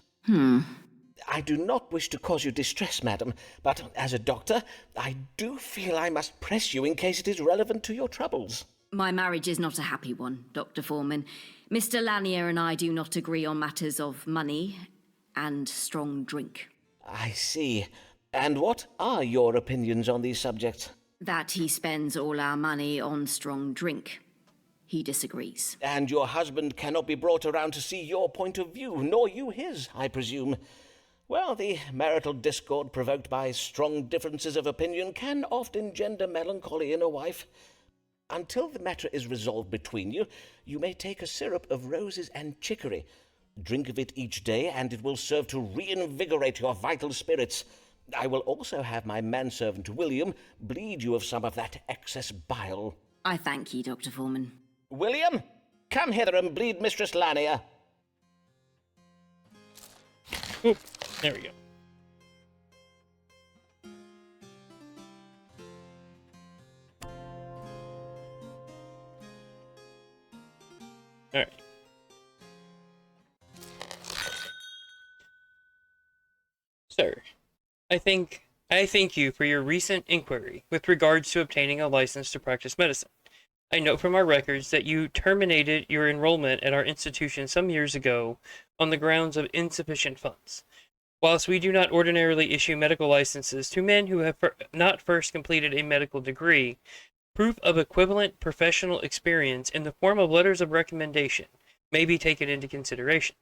Speaker 4: I do not wish to cause you distress, madam, but as a doctor, I do feel I must press you in case it is relevant to your troubles.
Speaker 10: My marriage is not a happy one, Dr. Foreman. Mr. Lanier and I do not agree on matters of money and strong drink.
Speaker 4: I see. And what are your opinions on these subjects?
Speaker 10: That he spends all our money on strong drink. He disagrees.
Speaker 4: And your husband cannot be brought around to see your point of view, nor you his, I presume. Well, the marital discord provoked by strong differences of opinion can oft engender melancholy in a wife. Until the matter is resolved between you, you may take a syrup of roses and chicory. Drink of it each day, and it will serve to reinvigorate your vital spirits. I will also have my manservant William bleed you of some of that excess bile.
Speaker 10: I thank ye, Dr. Foreman.
Speaker 4: William, come hither and bleed Mistress Lanier.
Speaker 1: Oop, there we go. Alright. Sir, I thank you for your recent inquiry with regards to obtaining a license to practice medicine. I note from our records that you terminated your enrollment at our institution some years ago on the grounds of insufficient funds. Whilst we do not ordinarily issue medical licenses to men who have not first completed a medical degree, proof of equivalent professional experience in the form of letters of recommendation may be taken into consideration.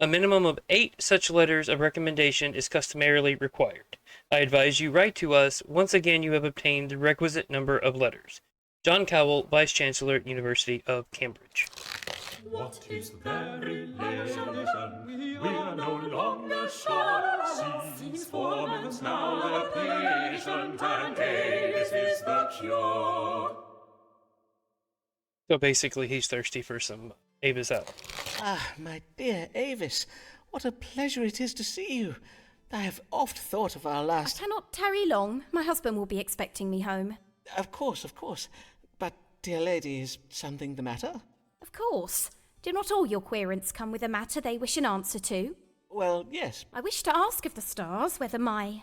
Speaker 1: A minimum of 8 such letters of recommendation is customarily required. I advise you write to us once again you have obtained the requisite number of letters. John Cowell, Vice Chancellor, University of Cambridge.
Speaker 3: What is their relation? We are no longer sure. Seems Foreman's now their patient, and Davis is the cure.
Speaker 1: So basically, he's thirsty for some Avis out.
Speaker 4: Ah, my dear Avis, what a pleasure it is to see you. I have oft thought of our
Speaker 5: I
Speaker 4: last...
Speaker 5: cannot tarry long. My husband will be expecting me home.
Speaker 4: Of course. But, dear lady, is something the matter?
Speaker 5: Of course. Do not all your querents come with a matter they wish an answer to?
Speaker 4: Well, yes.
Speaker 5: I wish to ask of the stars whether a man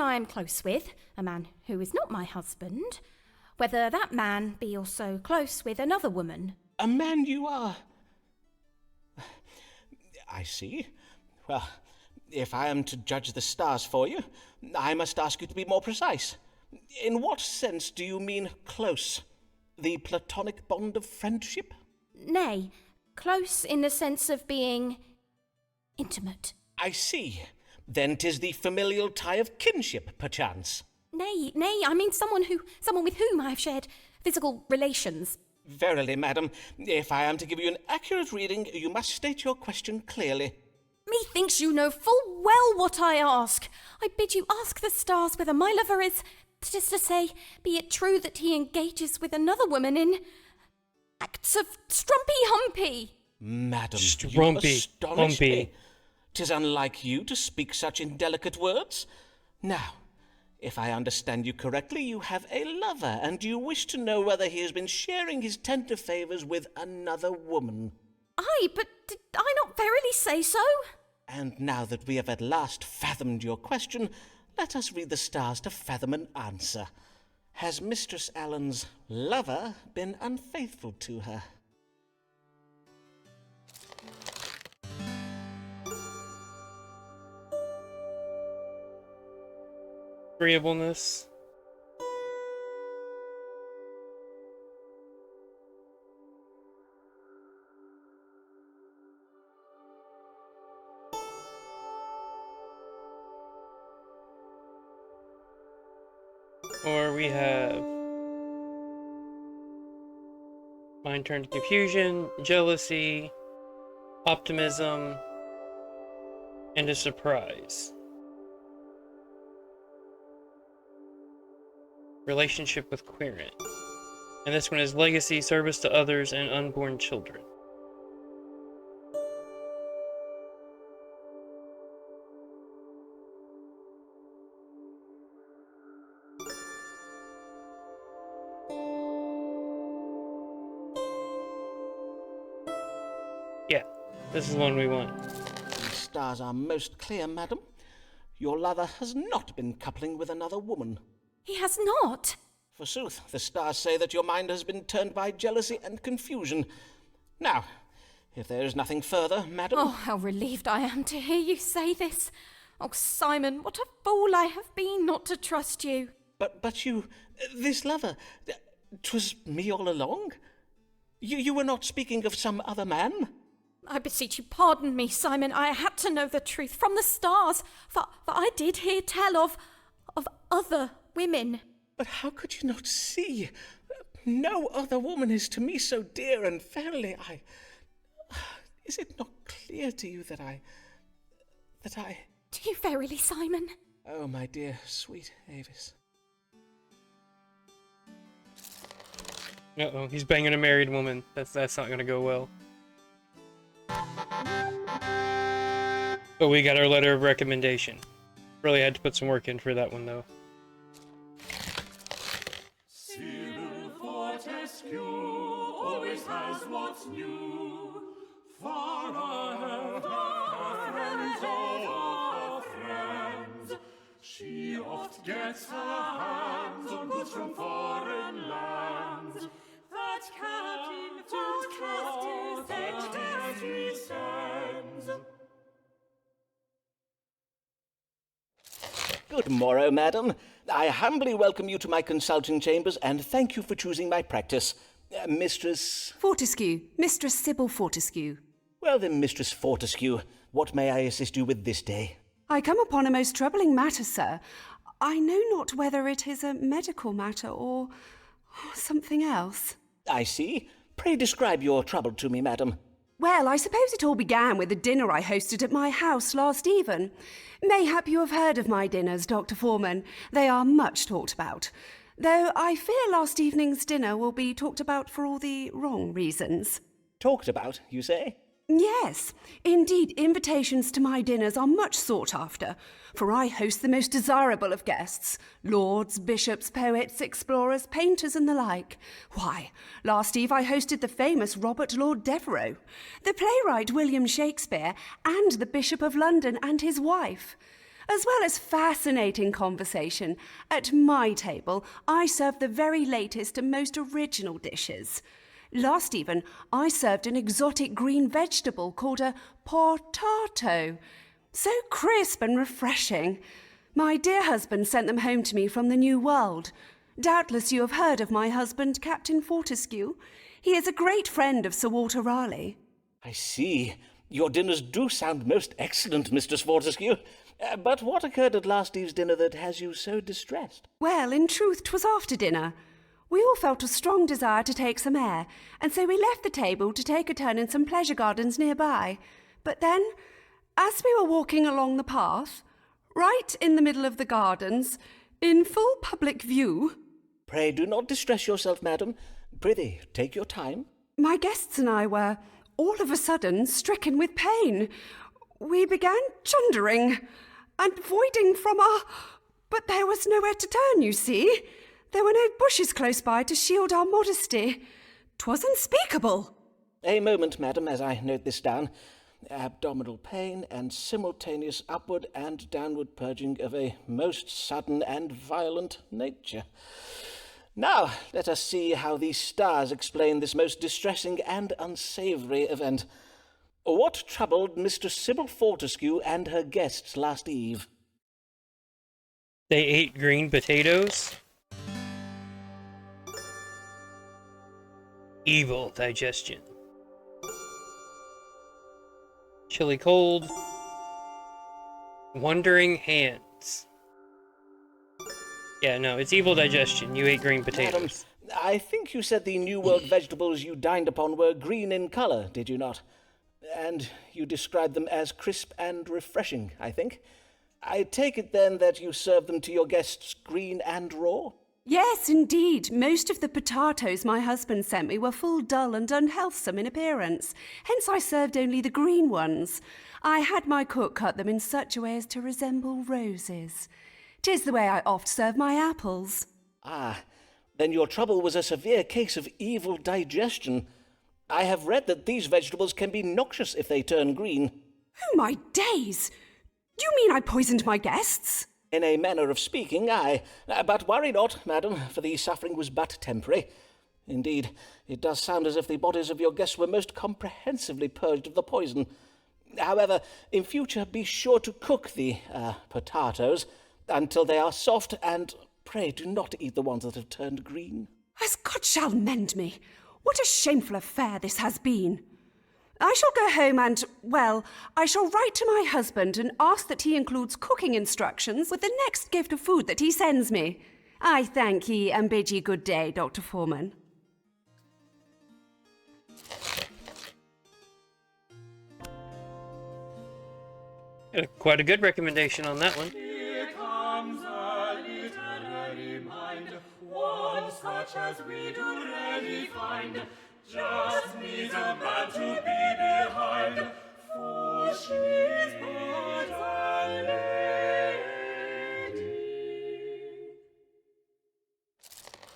Speaker 5: I am close with, a man who is not my husband, whether that man be also close with another woman.
Speaker 4: A man you are... I see. Well, if I am to judge the stars for you, I must ask you to be more precise. In what sense do you mean close? The platonic bond of friendship?
Speaker 5: Nay, close in the sense of being intimate.
Speaker 4: I see. Then 'tis the familial tie of kinship, perchance.
Speaker 5: Nay, I mean someone with whom I have shared physical relations.
Speaker 4: Verily, madam, if I am to give you an accurate reading, you must state your question clearly.
Speaker 5: Methinks you know full well what I ask. I bid you ask the stars whether my lover is, that is to say, be it true that he engages with another woman in acts of strumpy-humpy.
Speaker 4: Madam, you
Speaker 1: Strumpy,
Speaker 4: astonish
Speaker 1: humpy.
Speaker 4: me. 'Tis unlike you to speak such indelicate words. Now, if I understand you correctly, you have a lover, and you wish to know whether he has been sharing his tender favours with another woman.
Speaker 5: Aye, but did I not verily say so?
Speaker 4: And now that we have at last fathomed your question, let us read the stars to fathom an answer. Has Mistress Allen's lover been unfaithful to her?
Speaker 1: Agreeableness. Or we have mind turned to confusion, jealousy, optimism, and a surprise. Relationship with Querent. And this one is legacy, service to others, and unborn children. Yeah, this is the one we want.
Speaker 4: The stars are most clear, madam. Your lover has not been coupling with another woman.
Speaker 5: He has not.
Speaker 4: Forsooth, the stars say that your mind has been turned by jealousy and confusion. Now, if there is nothing further, madam...
Speaker 5: Oh, how relieved I am to hear you say this. Oh, Simon, what a fool I have been not to trust you.
Speaker 4: But you... this lover... 'twas me all along? You were not speaking of some other man?
Speaker 5: I beseech you, pardon me, Simon. I had to know the truth from the stars, for I did hear tell of other women.
Speaker 4: But how could you not see? No other woman is to me so dear, and verily I... Is it not clear to you that I...
Speaker 5: Do you verily, Simon?
Speaker 4: Oh, my dear, sweet Avis.
Speaker 1: Uh-oh, he's banging a married woman. That's not gonna go well. But we got our letter of recommendation. Really had to put some work in for that one, though.
Speaker 3: Sybil Fortescue always has what's new. Far ahead of friends of her friends. She oft gets her hands on goods from foreign lands.
Speaker 8: That Captain Fortress
Speaker 3: He sends.
Speaker 4: Good morrow, madam. I humbly welcome you to my consulting chambers, and thank you for choosing my practice. Mistress...
Speaker 12: Fortescue. Mistress Sybil Fortescue.
Speaker 4: Well then, Mistress Fortescue, what may I assist you with this day?
Speaker 12: I come upon a most troubling matter, sir. I know not whether it is a medical matter or something else.
Speaker 4: I see. Pray describe your trouble to me, madam.
Speaker 12: Well, I suppose it all began with a dinner I hosted at my house last even. Mayhap you have heard of my dinners, Dr. Foreman. They are much talked about. Though I fear last evening's dinner will be talked about for all the wrong reasons.
Speaker 4: Talked about, you say?
Speaker 12: Yes, indeed, invitations to my dinners are much sought after, for I host the most desirable of guests, lords, bishops, poets, explorers, painters, and the like. Why, last eve I hosted the famous Robert Lord Devereux, the playwright William Shakespeare, and the Bishop of London and his wife. As well as fascinating conversation, at my table I served the very latest and most original dishes. Last even, I served an exotic green vegetable called a potato. So crisp and refreshing. My dear husband sent them home to me from the New World. Doubtless you have heard of my husband, Captain Fortescue. He is a great friend of Sir Walter Raleigh.
Speaker 4: I see. Your dinners do sound most excellent, Mistress Fortescue. But what occurred at last eve's dinner that has you so distressed?
Speaker 12: Well, in truth, 'twas after dinner. We all felt a strong desire to take some air, and so we left the table to take a turn in some pleasure gardens nearby. But then, as we were walking along the path, right in the middle of the gardens, in full public view...
Speaker 4: Pray do not distress yourself, madam. Prithee, take your time.
Speaker 12: My guests and I were, all of a sudden, stricken with pain. We began chundering and voiding from our... But there was nowhere to turn, you see. There were no bushes close by to shield our modesty. 'Twas unspeakable.
Speaker 4: A moment, madam, as I note this down. Abdominal pain and simultaneous upward and downward purging of a most sudden and violent nature. Now, let us see how the stars explain this most distressing and unsavoury event. What troubled Mistress Sybil Fortescue and her guests last eve?
Speaker 1: They ate green potatoes. Evil digestion. Chilly cold. Wandering hands. Yeah, no, it's evil digestion. You ate green potatoes.
Speaker 4: Madam, I think you said the New World vegetables you dined upon were green in colour, did you not? And you described them as crisp and refreshing, I think. I take it then that you served them to your guests green and raw?
Speaker 12: Yes, indeed. Most of the potatoes my husband sent me were full dull and unhealthsome in appearance. Hence I served only the green ones. I had my cook cut them in such a way as to resemble roses. 'Tis the way I oft serve my apples.
Speaker 4: Ah, then your trouble was a severe case of evil digestion. I have read that these vegetables can be noxious if they turn green.
Speaker 12: Oh, my days! Do you mean I poisoned my guests?
Speaker 4: In a manner of speaking, aye. But worry not, madam, for the suffering was but temporary. Indeed, it does sound as if the bodies of your guests were most comprehensively purged of the poison. However, in future be sure to cook the, potatoes until they are soft, and pray do not eat the ones that have turned green.
Speaker 12: As God shall mend me! What a shameful affair this has been! I shall go home and, well, I shall write to my husband and ask that he includes cooking instructions with the next gift of food that he sends me. I thank ye and bid ye good day, Dr. Foreman.
Speaker 1: Quite a good recommendation on that one.
Speaker 3: Here comes a literary mind, once that such as we do rarely find, just needs a man to be behind, for she's but a lady.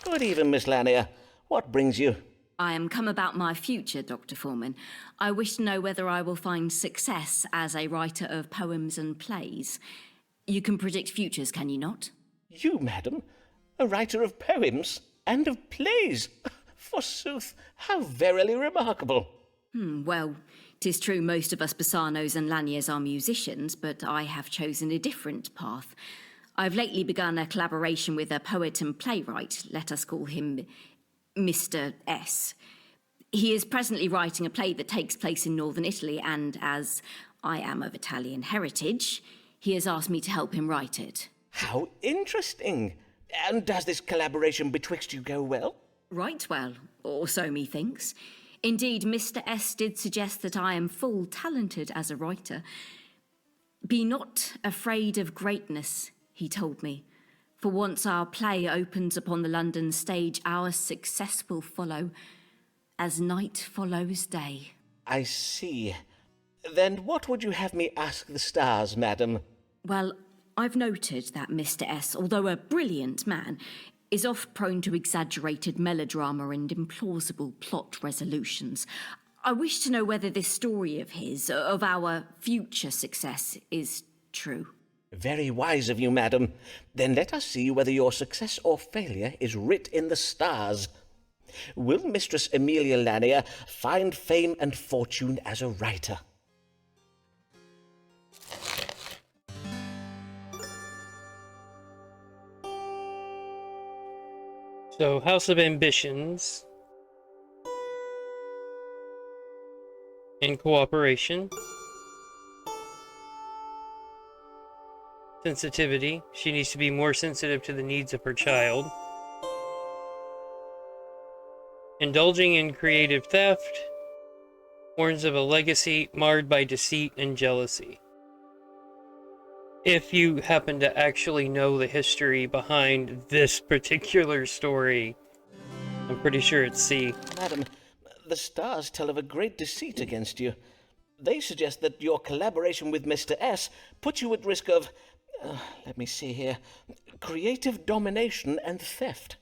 Speaker 4: Good evening, Miss Lanier. What brings you?
Speaker 10: I am come about my future, Dr. Foreman. I wish to know whether I will find success as a writer of poems and plays. You can predict futures, can you not?
Speaker 4: You, madam? A writer of poems and of plays? Forsooth, how verily remarkable.
Speaker 10: Well, 'tis true most of us Bassanos and Laniers are musicians, but I have chosen a different path. I've lately begun a collaboration with a poet and playwright. Let us call him Mr. S. He is presently writing a play that takes place in northern Italy, and as I am of Italian heritage, he has asked me to help him write it.
Speaker 4: How interesting. And does this collaboration betwixt you go well?
Speaker 10: Right well, or so methinks. Indeed, Mr. S did suggest that I am full talented as a writer. Be not afraid of greatness, he told me. For once our play opens upon the London stage, our success will follow, as night follows day.
Speaker 4: I see. Then what would you have me ask the stars, madam?
Speaker 10: Well, I've noted that Mr. S, although a brilliant man, is oft prone to exaggerated melodrama and implausible plot resolutions. I wish to know whether this story of his, of our future success, is true.
Speaker 4: Very wise of you, madam. Then let us see whether your success or failure is writ in the stars. Will Mistress Amelia Lanier find fame and fortune as a writer?
Speaker 1: So, House of Ambitions. In cooperation. Sensitivity. She needs to be more sensitive to the needs of her child. Indulging in creative theft. Warns of a legacy marred by deceit and jealousy. If you happen to actually know the history behind this particular story, I'm pretty sure it's C.
Speaker 4: Madam, the stars tell of a great deceit against you. They suggest that your collaboration with Mr. S puts you at risk of, let me see here, creative domination and theft.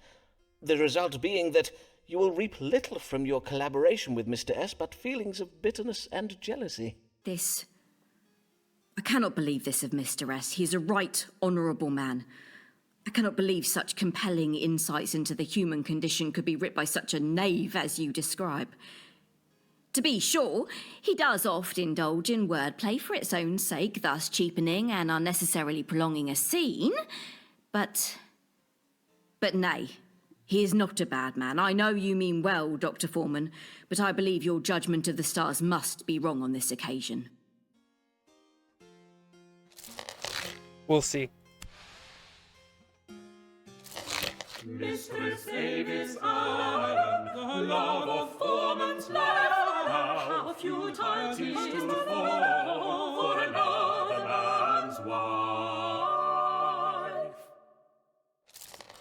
Speaker 4: The result being that you will reap little from your collaboration with Mr. S, but feelings of bitterness and jealousy.
Speaker 10: I cannot believe this of Mr. S. He is a right honourable man. I cannot believe such compelling insights into the human condition could be writ by such a knave as you describe. To be sure, he does oft indulge in wordplay for its own sake, thus cheapening and unnecessarily prolonging a scene. But nay, he is not a bad man. I know you mean well, Dr. Foreman, but I believe your judgment of the stars must be wrong on this occasion.
Speaker 1: We'll see.
Speaker 3: Mistress Avis Allen, the love of Foreman's life, how futile 'tis to fall for another man's wife.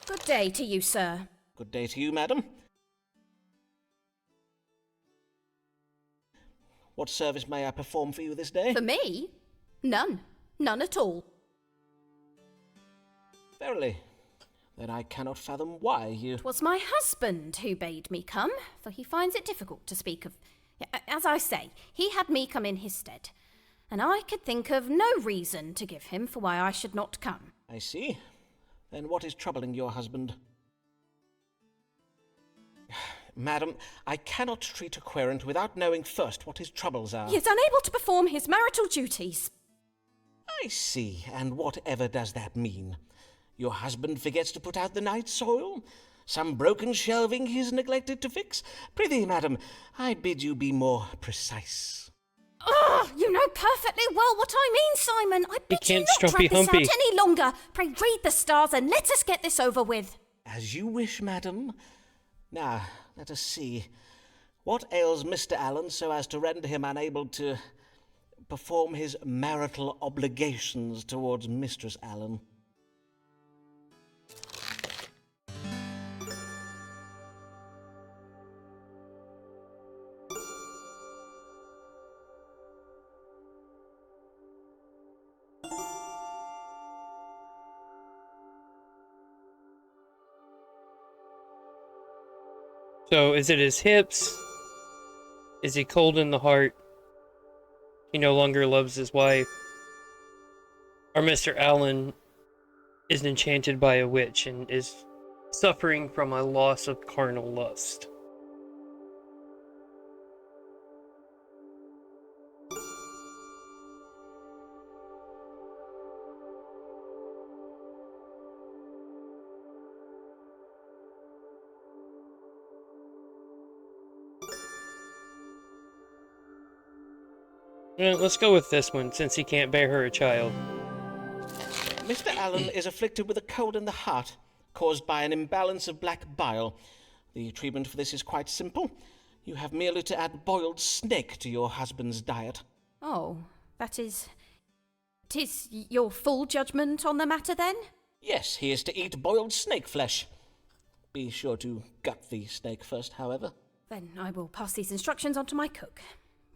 Speaker 5: Good day to you, sir.
Speaker 4: Good day to you, madam. What service may I perform for you this day?
Speaker 5: For me? None. None at all.
Speaker 4: Verily. Then I cannot fathom why you...
Speaker 5: 'Twas my husband who bade me come, for he finds it difficult to speak of... As I say, he had me come in his stead, and I could think of no reason to give him for why I should not come.
Speaker 4: I see. Then what is troubling your husband? Madam, I cannot treat a querent without knowing first what his troubles are.
Speaker 5: He is unable to perform his marital duties.
Speaker 4: I see. And whatever does that mean? Your husband forgets to put out the night soil? Some broken shelving he's neglected to fix? Prithee, madam, I bid you be more precise.
Speaker 5: Oh, you know perfectly well what I mean, Simon. I bid you not drag this out any longer. Pray read the stars and let us get this over with.
Speaker 4: As you wish, madam. Now, let us see. What ails Mr. Allen so as to render him unable to perform his marital obligations towards Mistress Allen?
Speaker 1: So, is it his hips? Is he cold in the heart? He no longer loves his wife? Or Mr. Allen is enchanted by a witch and is suffering from a loss of carnal lust? Let's go with this one, since he can't bear her a child.
Speaker 4: Mr. Allen is afflicted with a cold in the heart, caused by an imbalance of black bile. The treatment for this is quite simple. You have merely to add boiled snake to your husband's diet.
Speaker 5: Oh, that is... 'Tis your full judgment on the matter, then?
Speaker 4: Yes, he is to eat boiled snake flesh. Be sure to gut the snake first, however.
Speaker 5: Then I will pass these instructions on to my cook.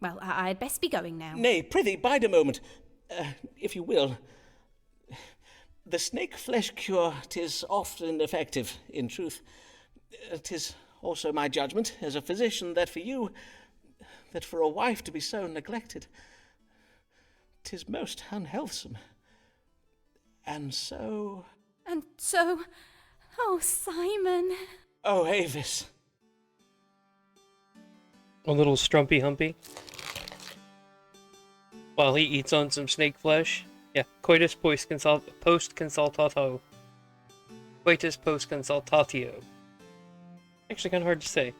Speaker 5: Well, I'd best be going now.
Speaker 4: Nay, prithee, bide a moment, if you will. The snake flesh cure, 'tis often effective, in truth. 'Tis also my judgment, as a physician, that for a wife to be so neglected, 'tis most unhealthsome. And so...
Speaker 5: Oh, Simon.
Speaker 4: Oh, Avis.
Speaker 1: A little strumpy humpy. While he eats on some snake flesh. Yeah, coitus post consultatio. Coitus post consultatio. Actually kind of hard to say.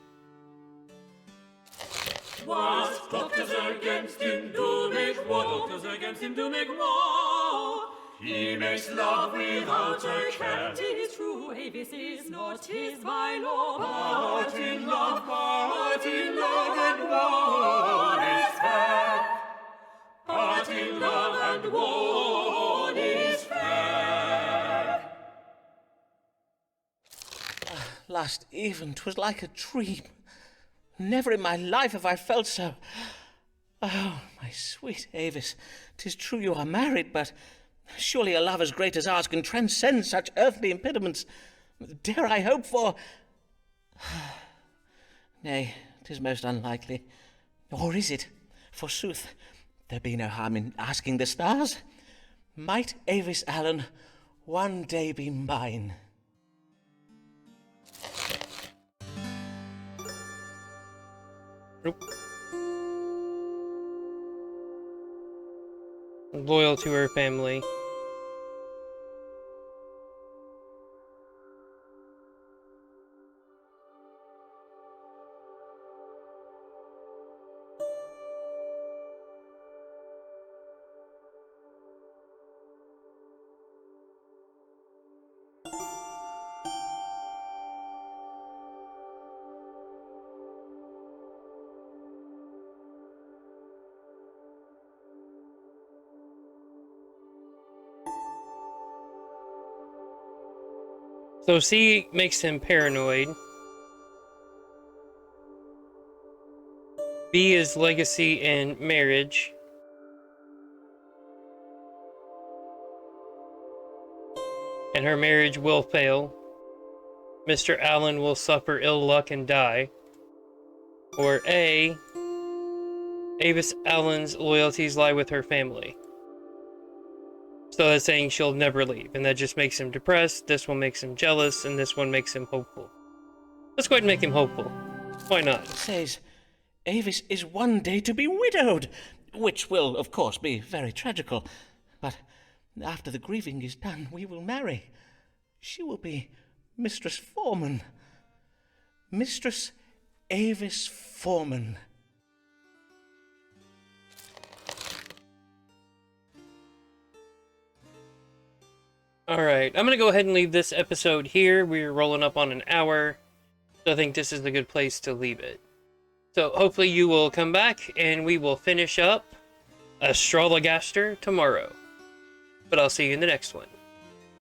Speaker 3: What doctors against him do make war? Doctors against him do make war. He makes love without a care. 'Tis true, Avis is not his, my lord. But in love and war is fair. But in love and war is fair.
Speaker 4: Last even, 'twas like a dream. Never in my life have I felt so. Oh, my sweet Avis, 'tis true you are married, but surely a love as great as ours can transcend such earthly impediments. Dare I hope for... Nay, 'tis most unlikely. Or is it? Forsooth, there be no harm in asking the stars. Might Avis Allen one day be mine?
Speaker 1: Nope. Loyal to her family. So C makes him paranoid. B is legacy and marriage. And her marriage will fail. Mr. Allen will suffer ill luck and die. Or A, Avis Allen's loyalties lie with her family. So that's saying she'll never leave, and that just makes him depressed, this one makes him jealous, and this one makes him hopeful. Let's go ahead and make him hopeful. Why not?
Speaker 4: It says, Avis is one day to be widowed, which will, of course, be very tragical. But after the grieving is done, we will marry. She will be Mistress Foreman. Mistress Avis Foreman.
Speaker 1: Alright, I'm gonna go ahead and leave this episode here. We're rolling up on an hour, so I think this is a good place to leave it. So hopefully you will come back and we will finish up Astrologaster tomorrow. But I'll see you in the next one.